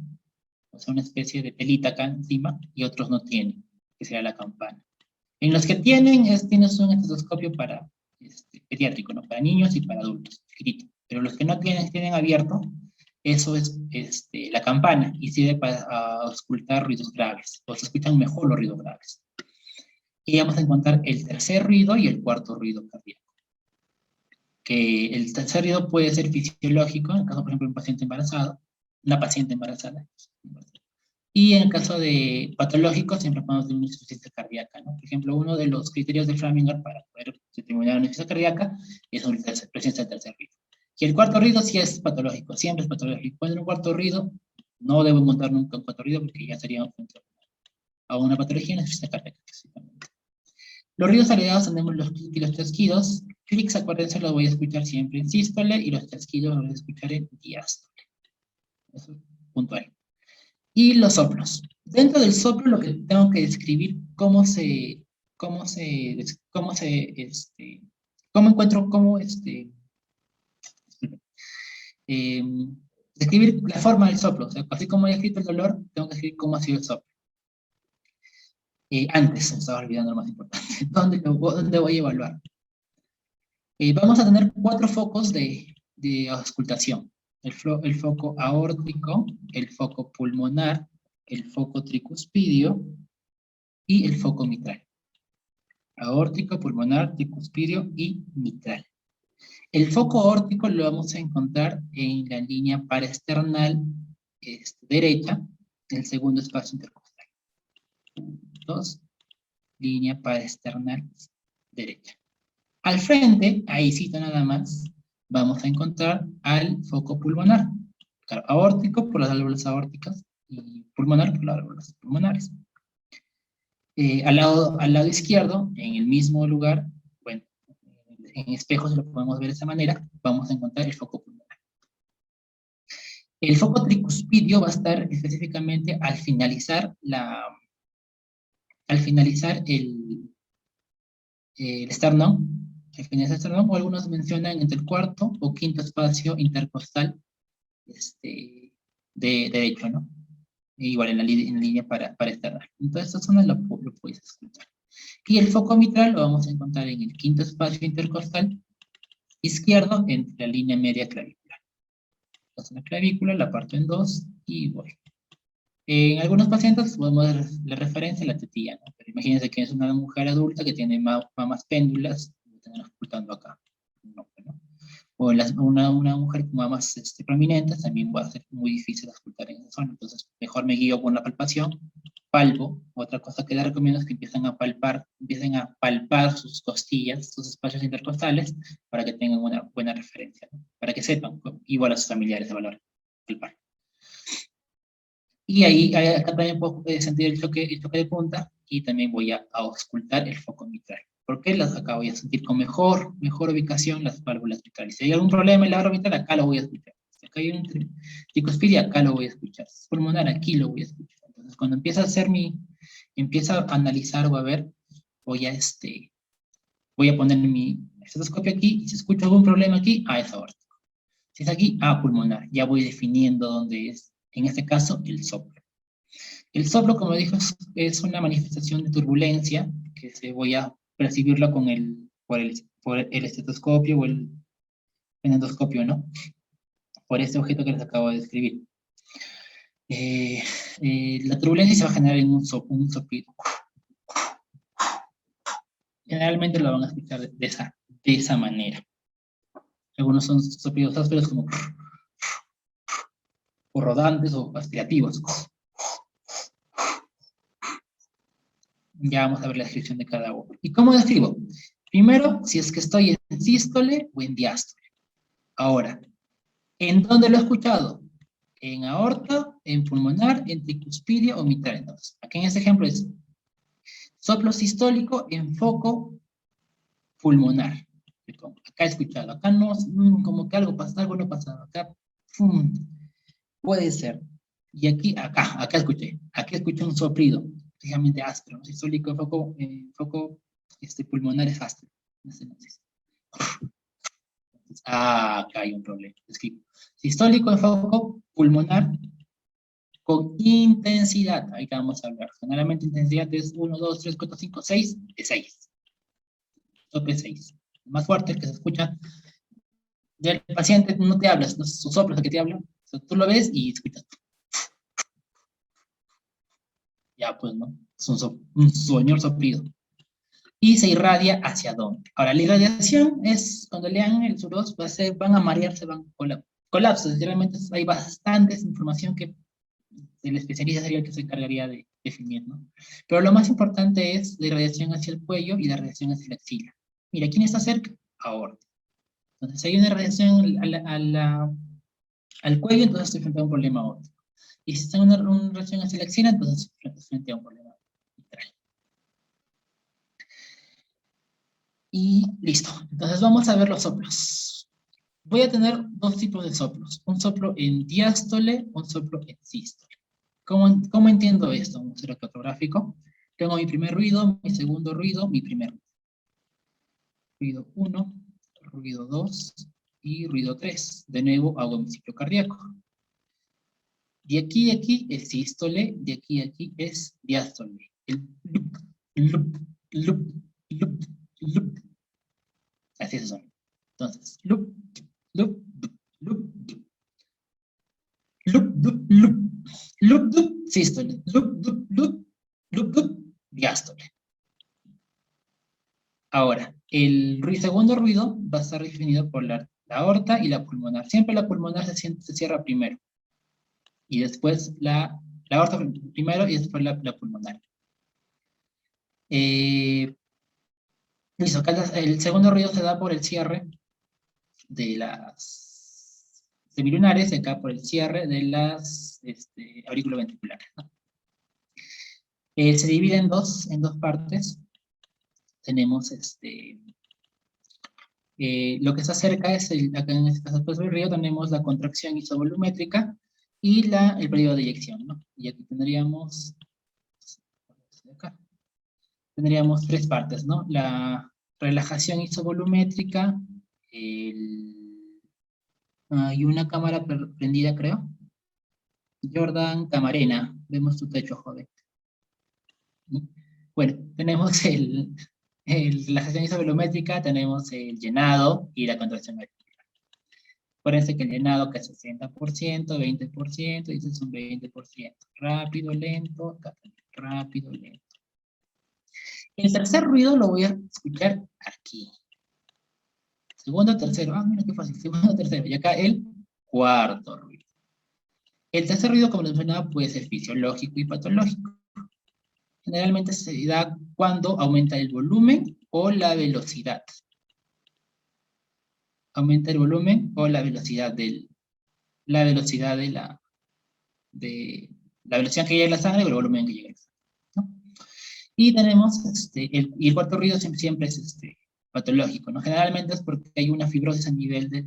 o sea, una especie de pelita acá encima, y otros no tienen, que sería la campana. En los que tienes un estetoscopio para pediátrico, ¿no? Para niños y para adultos, chiquitito. Pero los que no tienen abierto, eso es la campana, y sirve para auscultar ruidos graves, o se escuchan mejor los ruidos graves. Y vamos a encontrar el tercer ruido y el cuarto ruido cardíaco. Que el tercer ruido puede ser fisiológico, en el caso, por ejemplo, de un paciente embarazado, una paciente embarazada. Y en el caso de patológico, siempre hablamos de una insuficiencia cardíaca, ¿no? Por ejemplo, uno de los criterios de Framingham para poder determinar una insuficiencia cardíaca es una presencia del tercer ruido. Y el cuarto ruido sí es patológico, siempre es patológico. Cuando un cuarto ruido, no debo montar nunca un cuarto ruido porque ya sería a una patología, una insuficiencia cardíaca. Los ruidos aleados tenemos los clics y los chasquidos. Clics, acuérdense, los voy a escuchar siempre en sístole y los chasquidos los voy a escuchar en diástole. Eso es puntual. Y los soplos. Dentro del soplo lo que tengo que describir cómo describir la forma del soplo. O sea, así como he escrito el dolor, tengo que escribir cómo ha sido el soplo. Antes, me estaba olvidando lo más importante. ¿Dónde voy a evaluar? Vamos a tener 4 focos de auscultación. El foco aórtico, el foco pulmonar, el foco tricuspidio y el foco mitral. Aórtico, pulmonar, tricuspidio y mitral. El foco aórtico lo vamos a encontrar en la línea paraesternal derecha, el segundo espacio intercostal. 2, línea paraesternal derecha. Al frente, ahí cito nada más, vamos a encontrar al foco pulmonar. Claro, aórtico por las válvulas aórticas y pulmonar por las válvulas pulmonares. Al lado izquierdo, en el mismo lugar, bueno, en espejos lo podemos ver de esa manera, vamos a encontrar el foco pulmonar. El foco tricuspidio va a estar específicamente al finalizar el esternón, o algunos mencionan entre el cuarto o quinto espacio intercostal de derecho, ¿no? Igual en la línea para esternal. Entonces, esta zona lo puedes escuchar. Y el foco mitral lo vamos a encontrar en el quinto espacio intercostal izquierdo entre la línea media clavicular. Entonces, la clavícula la parto en 2 y voy. En algunos pacientes podemos dar la referencia a la tetilla, ¿no? Pero imagínense que es una mujer adulta que tiene mamas péndulas, lo tenemos ocultando acá. No, ¿no? O una mujer con mamas prominentes también va a ser muy difícil de ocultar en esa zona. Entonces, mejor me guío por la palpación, palpo. Otra cosa que les recomiendo es que empiecen a palpar sus costillas, sus espacios intercostales, para que tengan una buena referencia, ¿no? Para que sepan, igual a sus familiares de valor, palpar. Y acá también puedo sentir el choque de punta y también voy a auscultar el foco mitral. ¿Por qué? Acá voy a sentir con mejor ubicación las válvulas mitrales. Si hay algún problema en la válvula mitral, acá lo voy a escuchar. Si acá hay un tricuspidio, acá lo voy a escuchar. Si es pulmonar, aquí lo voy a escuchar. Entonces, cuando empieza a analizar o a ver, voy a poner mi estetoscopio aquí y si escucho algún problema aquí, es aórtico. Si es aquí, pulmonar. Ya voy definiendo dónde es, en este caso, el soplo. El soplo, como dijo, es una manifestación de turbulencia que se voy a percibirlo por el estetoscopio o el endoscopio, ¿no? Por este objeto que les acabo de describir. La turbulencia se va a generar en un soplido. Generalmente lo van a escuchar de esa manera. Algunos son soplidos ásperos como o rodantes o aspirativos. Ya vamos a ver la descripción de cada uno. ¿Y cómo describo? Primero, si es que estoy en sístole o en diástole. Ahora, ¿en dónde lo he escuchado? En aorta, en pulmonar, en tricuspidia o mitral. Entonces, aquí en este ejemplo es soplo sistólico en foco pulmonar. Acá he escuchado, acá no, como que algo pasa, algo no pasaba, acá, puede ser. Y aquí, acá escuché un soplido, precisamente áspero, ¿no? Sistólico en foco pulmonar es áspero. Entonces, acá hay un problema. Escribo. Sistólico en foco pulmonar con intensidad. Ahí vamos a hablar. Generalmente intensidad es 1, 2, 3, 4, 5, 6, de 6. Sople 6. Más fuerte, el que se escucha. Del paciente no te hablas, no sus soplos el que te habla. O sea, tú lo ves y escuchas. Ya, pues, ¿no? Es un señor soplido. Y se irradia hacia dónde. Ahora, la irradiación es, cuando lean el SUROS, van a marearse, van a colapsos. Generalmente hay bastantes información que el especialista sería el que se encargaría de definir, ¿no? Pero lo más importante es la irradiación hacia el cuello y la irradiación hacia la axila. Mira, ¿quién está cerca? Aorta. Entonces, si hay una irradiación al cuello, entonces estoy frente a un problema aórtico. Y si está una irradiación hacia la axila, entonces estoy frente a un problema mitral. Y listo. Entonces vamos a ver los soplos. Voy a tener dos tipos de soplos. Un soplo en diástole, un soplo en sístole. ¿Cómo entiendo esto? Un cero cartográfico. Tengo mi primer ruido, mi segundo ruido, mi primer ruido. Ruido 1, ruido 2 y ruido 3. De nuevo hago mi ciclo cardíaco. De aquí a aquí es sístole, de aquí a aquí es diástole. El loop, loop, loop, loop, loop. Así es el sonido. Entonces, loop, loop, loop, loop. Loop, loop, loop. Loop, loop, sístole. Loop, loop, loop, loop, loop, diástole. Ahora, el segundo ruido va a estar definido por la aorta y la pulmonar. Siempre la pulmonar se cierra primero. Y después la aorta primero y después la pulmonar. Listo, acá el segundo ruido se da por el cierre de las semilunares, y acá por el cierre de las auriculoventriculares, ¿no? Se divide en dos partes. Tenemos lo que está cerca es, acá en este caso después del río, tenemos la contracción isovolumétrica y el periodo de eyección, ¿no? Y aquí tendríamos tres partes, ¿no? La relajación isovolumétrica, hay una cámara prendida, creo. Jordan Camarena, vemos tu techo, joven. Bueno, tenemos la relajación isovolumétrica, tenemos el llenado y la contracción auricular. Parece que el llenado que es 60%, 20%, y es un 20%. Rápido, lento, rápido, lento. El tercer ruido lo voy a escuchar aquí. Segundo, tercero. Mira qué fácil. Segundo, tercero. Y acá el cuarto ruido. El tercer ruido, como les mencionaba, puede ser fisiológico y patológico. Generalmente se da cuando aumenta el volumen o la velocidad. Aumenta el volumen o la velocidad de la velocidad que llega a la sangre o el volumen que llega a la sangre, ¿no? Y tenemos el cuarto ruido siempre es patológico, ¿no? Generalmente es porque hay una fibrosis a nivel del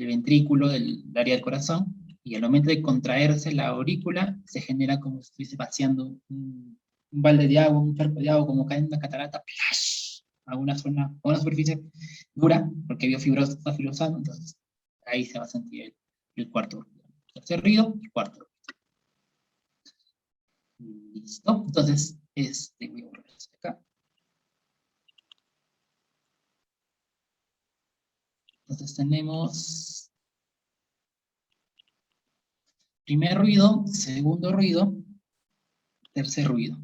ventrículo, del área del corazón, y al momento de contraerse la aurícula, se genera como si estuviese vaciando un balde de agua, un charco de agua, como cae en una catarata, ¡plash! a una zona, a una superficie dura, porque vio fibroso, está fibrosado, entonces ahí se va a sentir el cuarto ruido. Tercer ruido, el cuarto ruido. Listo, entonces, voy a borrar esto acá. Entonces tenemos primer ruido, segundo ruido, tercer ruido.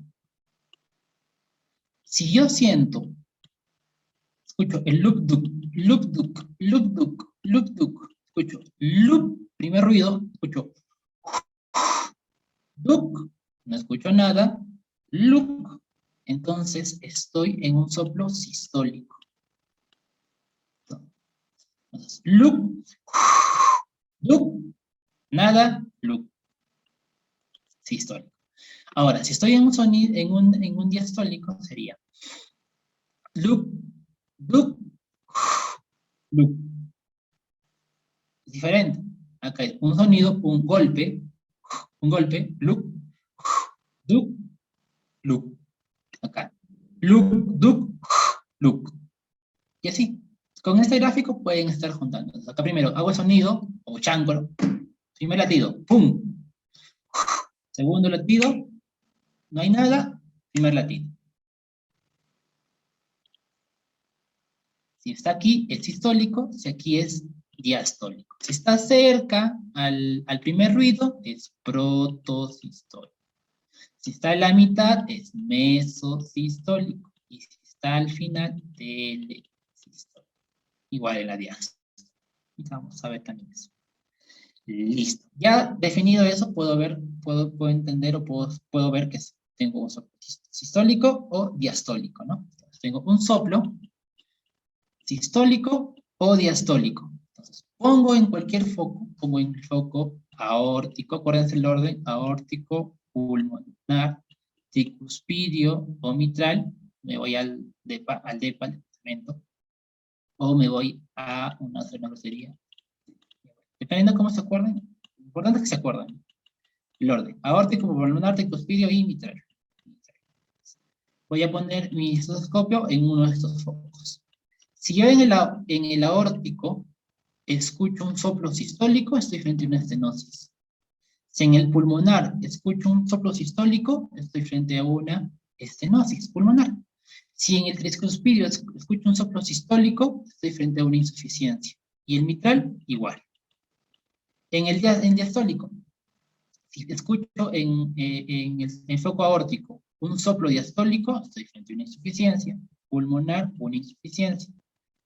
Si yo siento, escucho el loop-duk, loop-duk, loop-duk, loop-duk, escucho loop, primer ruido, escucho duk, no escucho nada, loop, entonces estoy en un soplo sistólico. Entonces, loop, loop, nada, loop, sistólico. Ahora, si estoy en un sonido, en un diastólico, sería loop, loop, loop. Es diferente. Acá hay un sonido, un golpe, loop, loop, loop. Acá, loop, loop, loop. Y así. Con este gráfico pueden estar juntando. Entonces, acá primero hago el sonido, o cháncoro. Primer latido, ¡pum! Segundo latido, no hay nada, primer latido. Si está aquí, es sistólico, si aquí es diastólico. Si está cerca al primer ruido, es protosistólico. Si está en la mitad, es mesosistólico. Y si está al final, telesistólico. Igual en la diástole. Y vamos a ver también eso. Listo. Ya definido eso, puedo entender o puedo ver que tengo un soplo sistólico o diastólico, ¿no? Entonces, tengo un soplo sistólico o diastólico. Entonces, pongo en cualquier foco, pongo en el foco aórtico, acuérdense el orden, aórtico, pulmonar, tricuspidio o mitral, me voy al DEPA, al departamento, o me voy a una zona grosería. Dependiendo de cómo se acuerden, lo importante es que se acuerden. El orden, aórtico, pulmonar, tricuspidio y mitral. Voy a poner mi estetoscopio en uno de estos focos. Si yo en el aórtico escucho un soplo sistólico, estoy frente a una estenosis. Si en el pulmonar escucho un soplo sistólico, estoy frente a una estenosis pulmonar. Si en el tricuspidio escucho un soplo sistólico, estoy frente a una insuficiencia. Y el mitral, igual. En diastólico, si escucho en el foco aórtico un soplo diastólico, estoy frente a una insuficiencia. Pulmonar, una insuficiencia.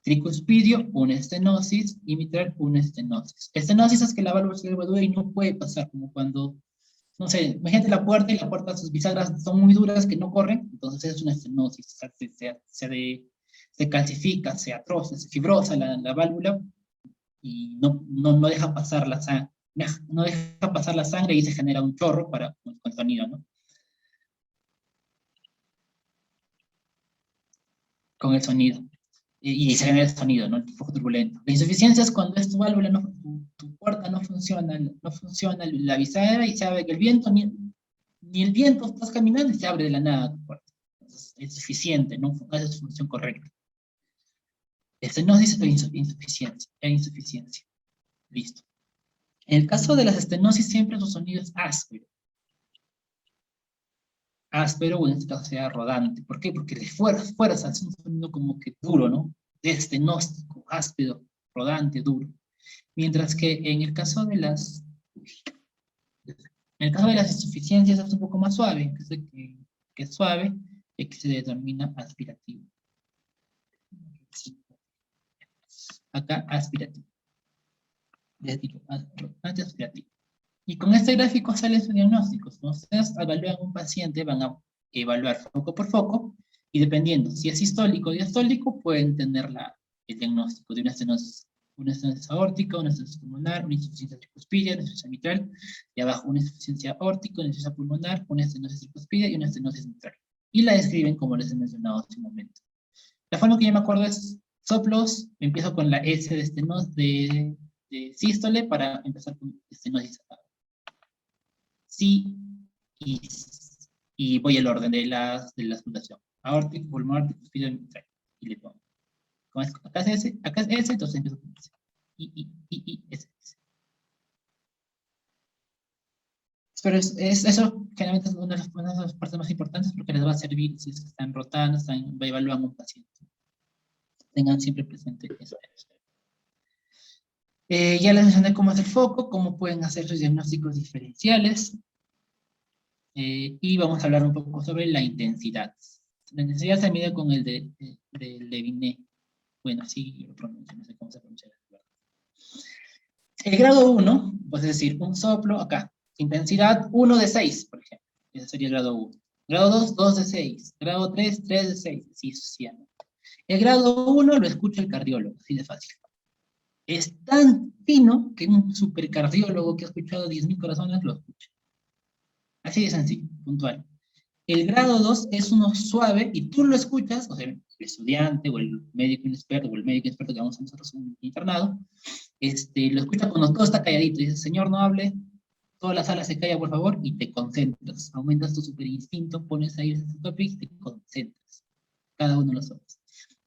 Tricuspidio, una estenosis, y mitral, una estenosis. Estenosis es que la válvula se vuelve dura y no puede pasar, como cuando, no sé, imagínate la puerta y la puerta, sus bisagras son muy duras que no corren, entonces es una estenosis, o sea, se calcifica, se atroza, se fibrosa la válvula y no deja pasar la sangre, no deja pasar la sangre y se genera un chorro con sonido, ¿no? Con el sonido. Y se genera el sonido, ¿no? El flujo turbulento. La insuficiencia es cuando tu válvula, tu puerta no funciona, la bisagra y se abre que el viento, ni el viento, estás caminando y se abre de la nada tu puerta. Entonces, es suficiente, no hace su función correcta. Estenosis e insuficiencia. Listo. En el caso de las estenosis, siempre su sonido es áspero. Áspero, o en este caso sea rodante. ¿Por qué? Porque de fuerza es un sonido como que duro, ¿no? Estenóstico, áspero, rodante, duro. Mientras que en el caso de las insuficiencias es un poco más suave, que es suave y que se determina aspirativo. Acá aspirativo. Les digo, aspirativo. Y con este gráfico salen sus diagnósticos. Cuando ustedes evalúan a un paciente, van a evaluar foco por foco, y dependiendo si es sistólico o diastólico, pueden tener el diagnóstico de una estenosis aórtica, una estenosis pulmonar, una insuficiencia tricuspidia, una insuficiencia mitral, y abajo una insuficiencia aórtica, una insuficiencia pulmonar, una estenosis tricuspidia y una estenosis mitral. Y la describen como les he mencionado hace un momento. La forma que yo me acuerdo es soplos, empiezo con la S de estenosis, de sístole, para empezar con estenosis sí y voy al orden de la fundación. Aórtico, pulmonar, tricuspidio y mitral. y le pongo. Acá es S, acá es S, entonces empiezo con S. S. Pero eso generalmente es una de las partes más importantes porque les va a servir si es que están rotando, están evaluando un paciente. Tengan siempre presente eso. Ya les mencioné cómo es el foco, cómo pueden hacer sus diagnósticos diferenciales. Y vamos a hablar un poco sobre la intensidad. La intensidad se mide con el de Leviné. Bueno, sí, lo pronuncio, no sé cómo se pronuncia. El grado 1, pues es decir, un soplo acá. Intensidad 1 de 6, por ejemplo. Ese sería el grado 1. Grado 2, 2 de 6. Grado 3, 3 de 6. Así sucesivamente. El grado 1 lo escucha el cardiólogo, así de fácil. Es tan fino que un supercardiólogo que ha escuchado 10.000 corazones lo escucha. Así de sencillo, puntual. El grado 2 es uno suave y tú lo escuchas, o sea, el estudiante o el médico inexperto o el médico experto que vamos a nosotros un internado, lo escucha cuando todo está calladito y dice, señor, no hable, toda la sala se calla, por favor, y te concentras. Aumentas tu superinstinto, pones ahí ese topic y te concentras. Cada uno de los ojos.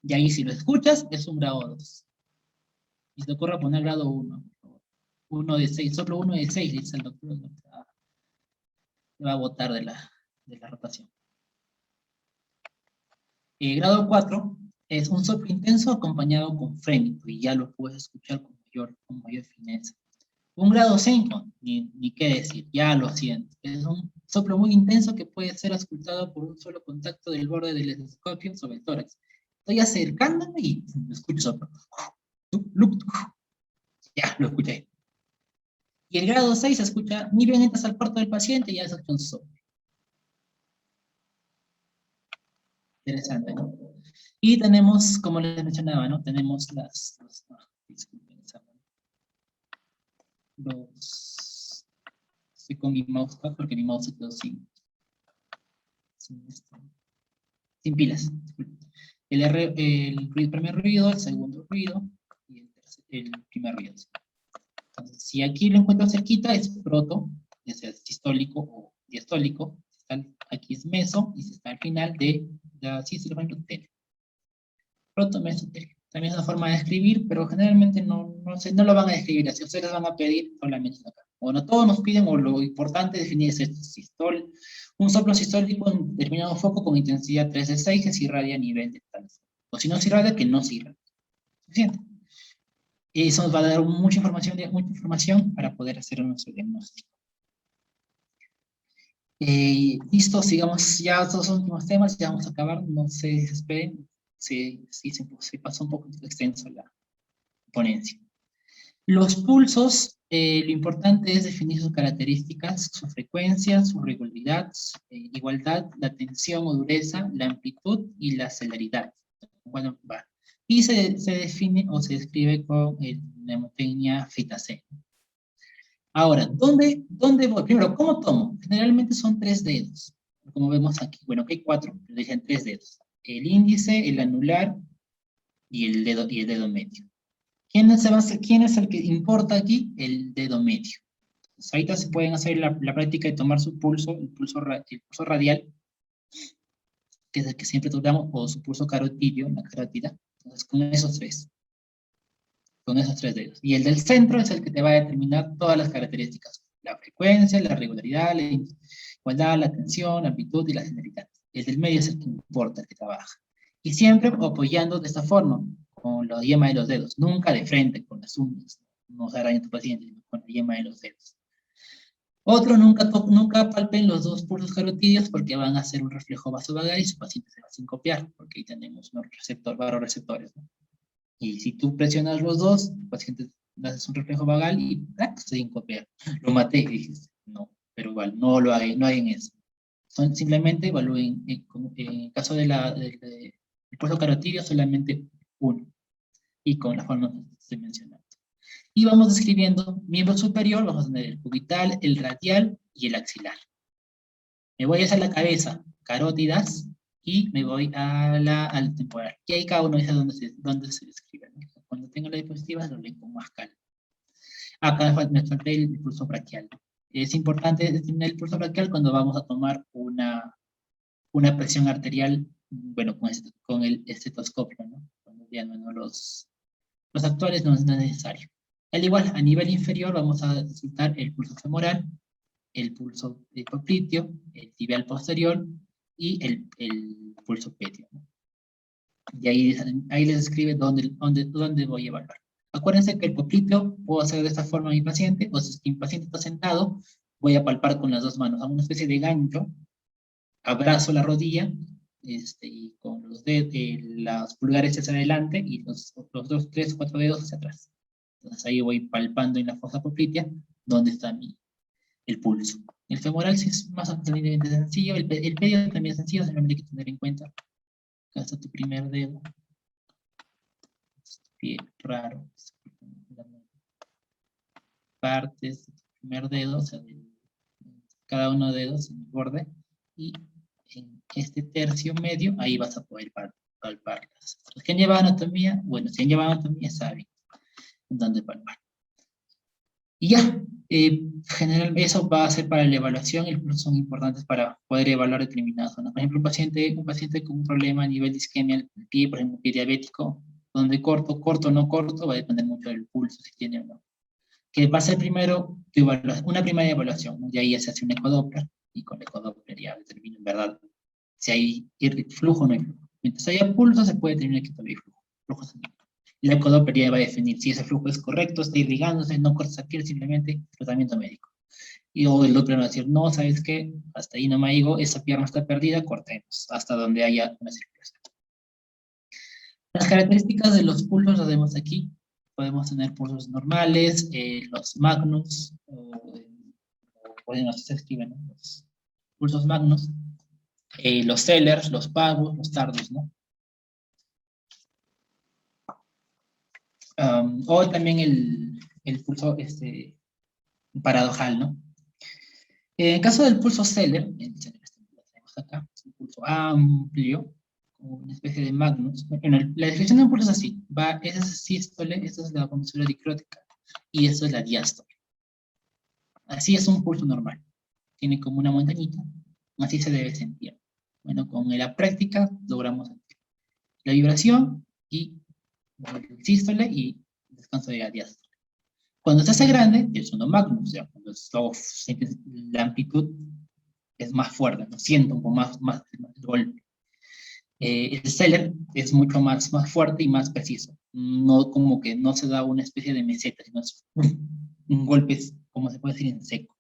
Y ahí si lo escuchas, es un grado 2. Y se te ocurre poner grado 1, por favor. 1 de 6, solo 1 de 6, dice el doctor. Se va a botar de la rotación. Grado 4 es un soplo intenso acompañado con frémito, y ya lo puedes escuchar con mayor fineza. Un grado 5, ni qué decir, ya lo siento. Es un soplo muy intenso que puede ser auscultado por un solo contacto del borde del estetoscopio sobre el tórax. Estoy acercándome y escucho soplo. Ya, lo escuché. Y el grado 6 se escucha, ni bien entras al cuarto del paciente y ya se escucha un soplo. Interesante, ¿no? Y tenemos, como les mencionaba, ¿no? Tenemos estoy con mi mouse porque mi mouse se quedó sin pilas. El primer ruido, el segundo ruido y el primer ruido. Entonces, si aquí lo encuentro cerquita, es proto, ya sea sistólico o diastólico. Aquí es meso, y si está al final así se lo van a tele. Proto, meso, tele. También es una forma de escribir, pero generalmente no lo van a describir así. Ustedes van a pedir solamente acá. Bueno, todos nos piden, o lo importante definir es esto: un soplo sistólico en determinado foco con intensidad 3 de 6 que se irradia a nivel de tal. O si no se irradia, que no se irradia. Suficiente. Eso nos va a dar mucha información para poder hacer nuestro diagnóstico. Listo, sigamos ya estos últimos temas, ya vamos a acabar, no se desesperen, se pasó un poco extenso la ponencia. Los pulsos, lo importante es definir sus características, su frecuencia, su regularidad, igualdad, la tensión o dureza, la amplitud y la celeridad. Bueno, va. Y se define o se describe con mnemotecnia FITA-C. Ahora, ¿dónde voy? Primero, ¿cómo tomo? Generalmente son 3 dedos, como vemos aquí. Bueno, aquí hay 4, pero dicen 3 dedos. El índice, el anular y el dedo medio. ¿Quién es el que importa aquí? El dedo medio. Entonces, ahorita se pueden hacer la práctica de tomar su pulso, el pulso radial, que es el que siempre tomamos, o su pulso carotidio, la carótida. Entonces, con esos 3 dedos. Y el del centro es el que te va a determinar todas las características: la frecuencia, la regularidad, la igualdad, la tensión, la amplitud y la celeridad. El del medio es el que importa, el que trabaja. Y siempre apoyando de esta forma, con la yema de los dedos, nunca de frente, con las uñas, no se araña tu paciente, sino con la yema de los dedos. Otro, nunca palpen los 2 pulsos carotidios porque van a hacer un reflejo vasovagal y su paciente se va a sincopiar, porque ahí tenemos unos varoreceptores, ¿no? Y si tú presionas los 2, el paciente hace un reflejo vagal y se sincopea. Lo maté, dijiste. No, pero igual, no hagan eso. Simplemente evalúen, en caso del pulso carotidio, solamente uno. Y con la forma que estoy mencionando. Y vamos describiendo miembro superior, vamos a tener el cubital, el radial y el axilar. Me voy hacia la cabeza, carótidas, y me voy al temporal. Y ahí cada uno dice dónde se describe, ¿no? Cuando tenga la diapositiva lo leo con más calma. Acá me falta el pulso braquial. Es importante determinar el pulso braquial cuando vamos a tomar una presión arterial bueno, con el estetoscopio, ¿no? Cuando ya no los actuales no es necesario. Al igual, a nivel inferior vamos a consultar el pulso femoral, el pulso popliteo, el tibial posterior y el pulso petio, ¿no? Y ahí les escribe dónde voy a evaluar. Acuérdense que el popliteo puedo hacer de esta forma a mi paciente, o si mi paciente está sentado, voy a palpar con las dos manos, hago una especie de gancho, abrazo la rodilla, y con los pulgares hacia adelante y los dos, tres, cuatro dedos hacia atrás. Entonces ahí voy palpando en la fosa poplitea donde está el pulso. El femoral sí es más o menos sencillo, el pedio también es sencillo, simplemente hay que tener en cuenta. Acá está tu primer dedo. Bien raro. Partes del primer dedo, o sea, cada uno de dedos en el borde, y en este tercio medio, ahí vas a poder palparlas. Los que han llevado anatomía, bueno, si han llevado anatomía, saben dónde palpar. Y ya, generalmente eso va a ser para la evaluación, y son importantes para poder evaluar determinadas zonas. Por ejemplo, un paciente con un problema a nivel de isquemia del pie, por ejemplo, pie diabético, donde corto o no corto, va a depender mucho del pulso, si tiene o no. Que va a ser primero una primera evaluación, ¿no? Y ahí ya se hace un ecodoppler, y con el ecodoppler ya determina en verdad si hay flujo o no hay flujo. Mientras haya pulso, se puede determinar que todavía hay flujo sanguíneo. La ecodoppler ya va a definir si ese flujo es correcto, está irrigándose, no corta esa piel, simplemente tratamiento médico. Y o el Doppler va a decir, no, ¿sabes qué? Hasta ahí no me digo, esa pierna está perdida, cortemos, hasta donde haya una circulación. Las características de los pulsos las vemos aquí. Podemos tener pulsos normales, los magnus, se escriben, ¿no? Los pulsos magnus, los Sellers, los pavos, los tardos, ¿no? O también el pulso paradojal, ¿no? En caso del pulso Seller, lo tenemos acá, es un pulso amplio, como una especie de magnus. Bueno, la descripción de un pulso es así, esa es sístole, esta es la comisura dicrótica, y esto es la diástole. Así es un pulso normal. Tiene como una montañita, así se debe sentir. Bueno, con la práctica logramos sentir la vibración y el sístole y el descanso de la diástole. Cuando se hace grande, es uno magnus, o sea, cuando la amplitud es más fuerte, ¿no? Siento un poco más el golpe. El Seller es mucho más fuerte y más preciso. No como que no se da una especie de meseta, sino es un golpe, como se puede decir, en seco.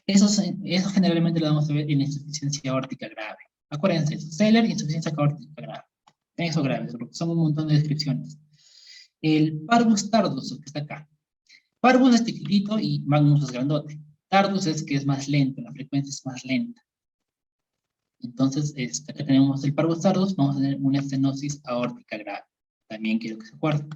Eso generalmente lo vamos a ver en insuficiencia aórtica grave. Acuérdense, eso, Seller y insuficiencia aórtica grave. Eso grave, porque son un montón de descripciones. El Parvus tardus, que está acá. Parvus es chiquitito y Magnus es grandote. Tardus es que es más lento, la frecuencia es más lenta. Entonces, acá tenemos el Parvus tardus, vamos a tener una estenosis aórtica grave. También quiero que se acuerden.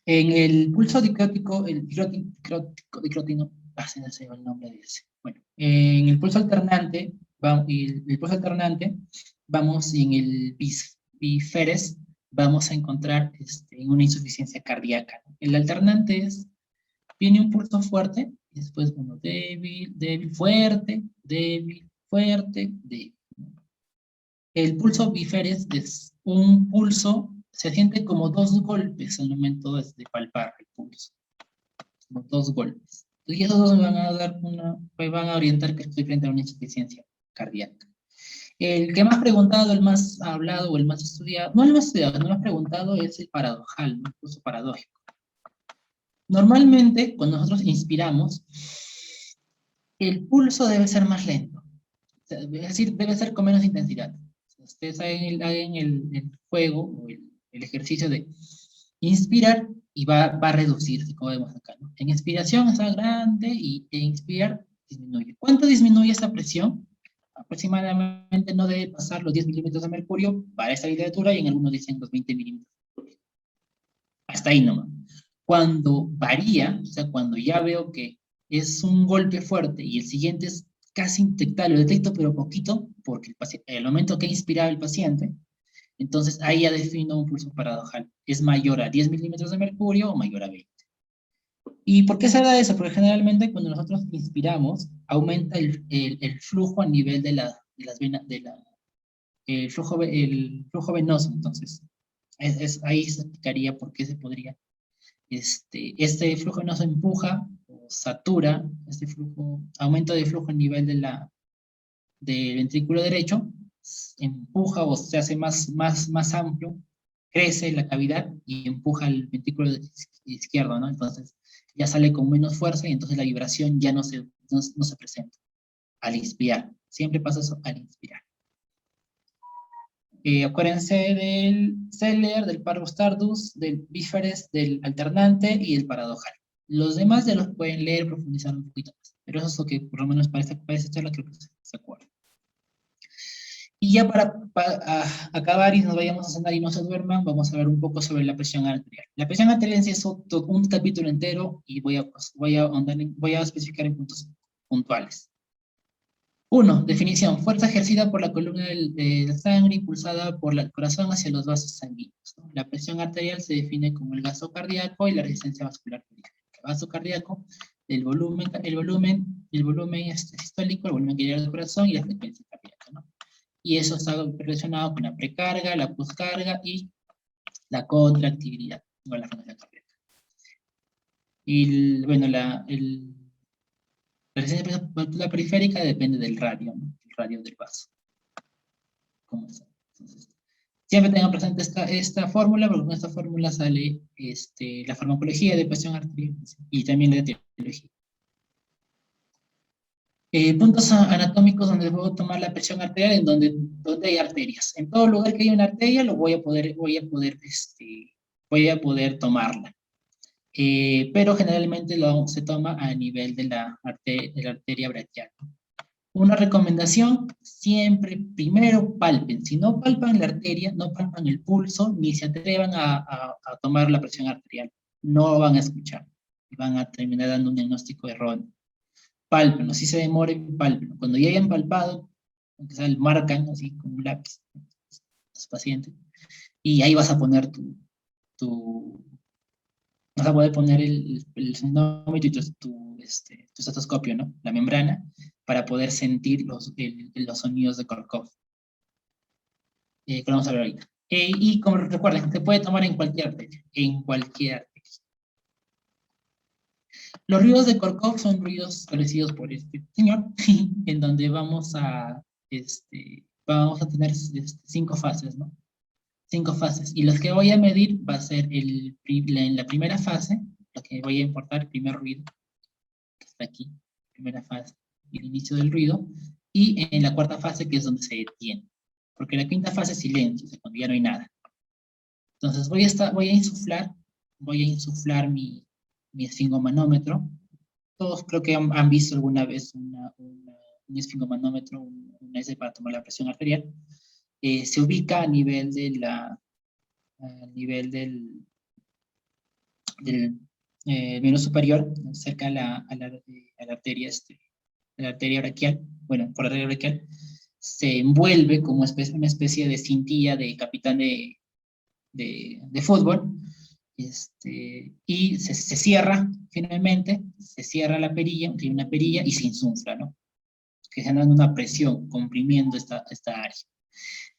En el pulso dicrótico, el dicrótino, se me el nombre de ese. Bueno, en el pulso alternante, vamos en el biferes, vamos a encontrar una insuficiencia cardíaca. El alternante viene un pulso fuerte, y después uno débil, débil, fuerte, débil, fuerte, débil. El pulso biferes es un pulso, se siente como dos golpes al momento de palpar el pulso. Como dos golpes. Y esos dos me van a orientar que estoy frente a una insuficiencia cardíaca. El que más preguntado, el más hablado o el más estudiado, no el más estudiado, el más preguntado es el paradojal, ¿no? El pulso paradójico. Normalmente, cuando nosotros inspiramos, el pulso debe ser más lento. Es decir, debe ser con menos intensidad. Ustedes hagan el juego o el ejercicio de inspirar y va a reducirse, como vemos acá, ¿no? En inspiración está grande y en inspirar disminuye. ¿Cuánto disminuye esta presión? Aproximadamente no debe pasar los 10 milímetros de mercurio para esta literatura y en algunos dicen los 20 milímetros. Hasta ahí nomás. Cuando varía, o sea, cuando ya veo que es un golpe fuerte y el siguiente es casi detectable, lo detecto pero poquito, porque el momento que inspiraba el paciente, entonces ahí ya defino un pulso paradojal. ¿Es mayor a 10 milímetros de mercurio o mayor a 20? ¿Y por qué se da eso? Porque generalmente cuando nosotros inspiramos, aumenta el flujo a nivel de las venas, el flujo venoso. Entonces, ahí se explicaría por qué se podría. Este flujo venoso empuja o satura, este flujo, aumento de flujo a nivel del ventrículo derecho, empuja o se hace más amplio, crece la cavidad y empuja el ventrículo izquierdo, ¿no? Entonces ya sale con menos fuerza y entonces la vibración ya no se presenta al inspirar. Siempre pasa eso al inspirar. Acuérdense del Zeller, del Parvus Tardus, del Bíferes, del alternante y del paradojal. Los demás ya los pueden leer, profundizar un poquito más. Pero eso es lo que por lo menos para esta charla creo que se acuerda. Y ya para acabar y nos vayamos a cenar y no se duerman, vamos a ver un poco sobre la presión arterial. La presión arterial es un capítulo entero y voy a especificar en puntos puntuales. 1. Definición. Fuerza ejercida por la columna de la sangre impulsada por el corazón hacia los vasos sanguíneos, ¿no? La presión arterial se define como el gasto cardíaco y la resistencia vascular periférica. El gasto cardíaco, el volumen sistólico, el volumen que llega al corazón y la frecuencia cardíaca, ¿no? Y eso está relacionado con la precarga, la poscarga y la contractibilidad, o la frecuencia cardíaca. Y bueno, la resistencia vascular periférica depende del radio, ¿no? El radio del vaso. ¿Cómo está? Entonces, siempre tengan presente esta fórmula, porque con esta fórmula sale la farmacología de presión arterial y también la etiología. Puntos anatómicos donde puedo tomar la presión arterial, en donde hay arterias. En todo lugar que haya una arteria, voy a poder tomarla. Pero generalmente se toma a nivel de la arteria braquial. Una recomendación, siempre primero palpen. Si no palpan la arteria, no palpan el pulso, ni se atrevan a tomar la presión arterial. No van a escuchar. Y van a terminar dando un diagnóstico erróneo. Pálpenlo, si se demoren, pálpenlo. Cuando ya hayan palpado, aunque sea, marcan así con un lápiz a su paciente, y ahí vas a poner vas a poder poner el sonómetro y tu estetoscopio, ¿no? La membrana, para poder sentir los sonidos de Korkov. Que vamos a ver ahorita. Y como recuerden, se puede tomar en cualquier arteria, Los ruidos de Korkov son ruidos establecidos por este señor, en donde vamos a tener 5 fases, ¿no? 5 fases. Y los que voy a medir va a ser en la primera fase, lo que voy a importar, el primer ruido, que está aquí, primera fase, el inicio del ruido, y en la cuarta fase, que es donde se detiene. Porque la quinta fase es silencio, o sea, cuando ya no hay nada. Entonces voy a insuflar mi esfingomanómetro. Todos creo que han visto alguna vez un esfingomanómetro, una S para tomar la presión arterial. Se ubica a nivel del veno superior, cerca a la arteria, la arteria braquial. Bueno, por la arteria braquial se envuelve como una especie de cintilla de capitán de fútbol. Y se cierra finalmente, se cierra la perilla, tiene una perilla y se insufla, ¿no? Que generando una presión, comprimiendo esta área.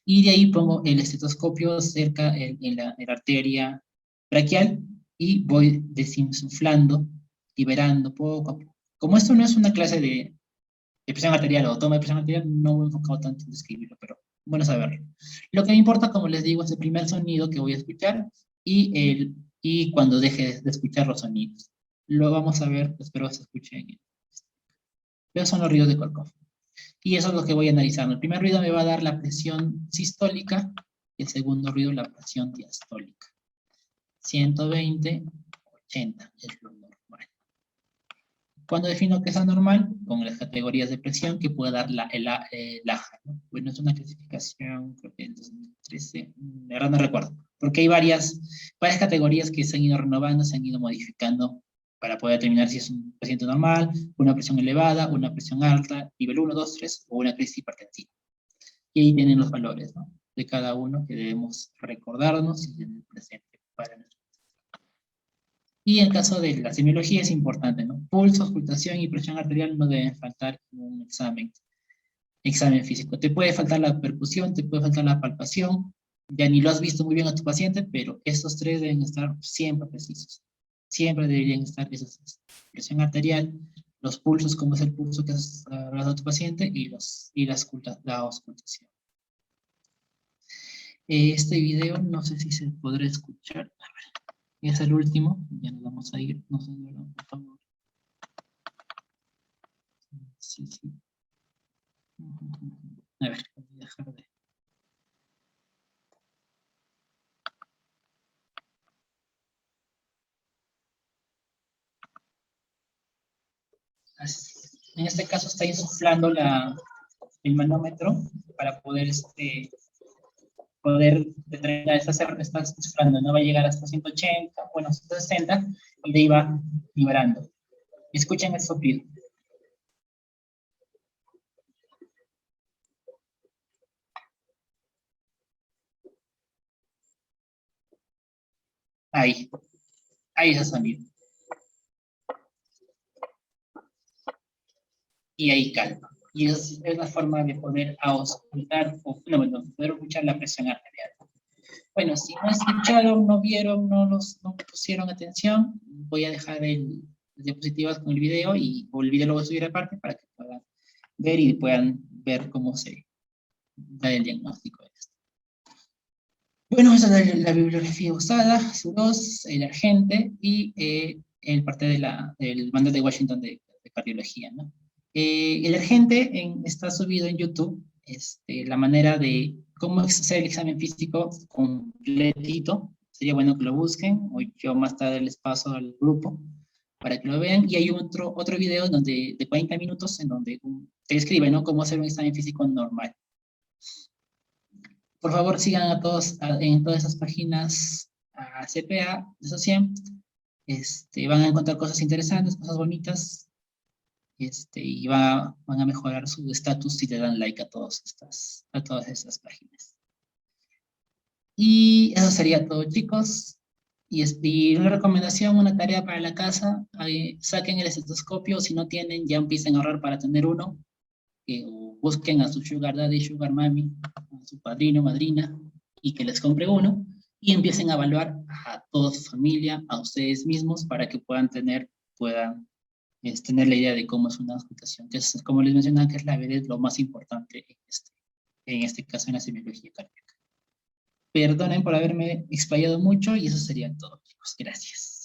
Y de ahí pongo el estetoscopio cerca en la arteria braquial y voy desinsuflando, liberando poco a poco. Como esto no es una clase de presión arterial o toma de presión arterial, no me he enfocado tanto en describirlo, pero bueno saberlo. Lo que me importa, como les digo, es el primer sonido que voy a escuchar y cuando deje de escuchar los sonidos. Lo vamos a ver, espero que se escuchen. Esos son los ruidos de Korkov. Y eso es lo que voy analizando. El primer ruido me va a dar la presión sistólica y el segundo ruido la presión diastólica. 120, 80 es lo normal. ¿Cuándo defino que es anormal? Con las categorías de presión que puede dar el AJA, ¿no? Bueno, es una clasificación, creo que en 2013, de verdad no recuerdo, porque hay varias categorías que se han ido renovando, se han ido modificando para poder determinar si es un paciente normal, una presión elevada, una presión alta, nivel 1, 2, 3, o una crisis hipertensiva. Y ahí tienen los valores, ¿no? De cada uno que debemos recordarnos y tener presente para nuestro. Y en caso de la semiología es importante, ¿no? Pulso, auscultación y presión arterial no deben faltar en un examen examen físico. Te puede faltar la percusión, te puede faltar la palpación, ya ni lo has visto muy bien a tu paciente, pero estos tres deben estar siempre precisos. Siempre deberían estar esos: presión arterial, los pulsos, como es el pulso que has hablado a tu paciente, y la auscultación. Este video no sé si se podrá escuchar. A ver, es el último, ya nos vamos a ir. No sé, por favor. Sí, sí. A ver, voy a dejar de... En este caso está insuflando el manómetro para poder, poder determinar, está insuflando, no va a llegar hasta 180, bueno, 160, y de ahí va vibrando. Escuchen el soplido. Ahí es el sonido. Y ahí calma. Y es la forma de poder auscultar, o no, bueno, poder escuchar la presión arterial. Bueno, si no escucharon, no vieron, no pusieron atención, voy a dejar las diapositivas con el video, o el video lo voy a subir aparte para que puedan ver y puedan ver cómo se da el diagnóstico de esto. Bueno, esa es la bibliografía usada, SU2, el Argente y el parte del manual de Washington de cardiología, ¿no? El Argente está subido en YouTube, la manera de cómo hacer el examen físico completito. Sería bueno que lo busquen, o yo más tarde les paso al grupo para que lo vean. Y hay otro video de 40 minutos en donde te describe, ¿no?, cómo hacer un examen físico normal. Por favor, sigan a todos en todas esas páginas a CPA, eso siempre. Van a encontrar cosas interesantes, cosas bonitas, y van a mejorar su estatus si le dan like a todas estas páginas. Y eso sería todo, chicos. Y una recomendación, una tarea para la casa: saquen el estetoscopio, si no tienen, ya empiecen a ahorrar para tener uno. Busquen a su sugar daddy, sugar mami, a su padrino, madrina, y que les compre uno, y empiecen a evaluar a toda su familia, a ustedes mismos, para que puedan tener la idea de cómo es una auscultación, que es, como les mencionaba, que es la verdad, lo más importante en este caso en la semiología cardíaca. Perdonen por haberme explayado mucho, y eso sería todo, chicos. Gracias.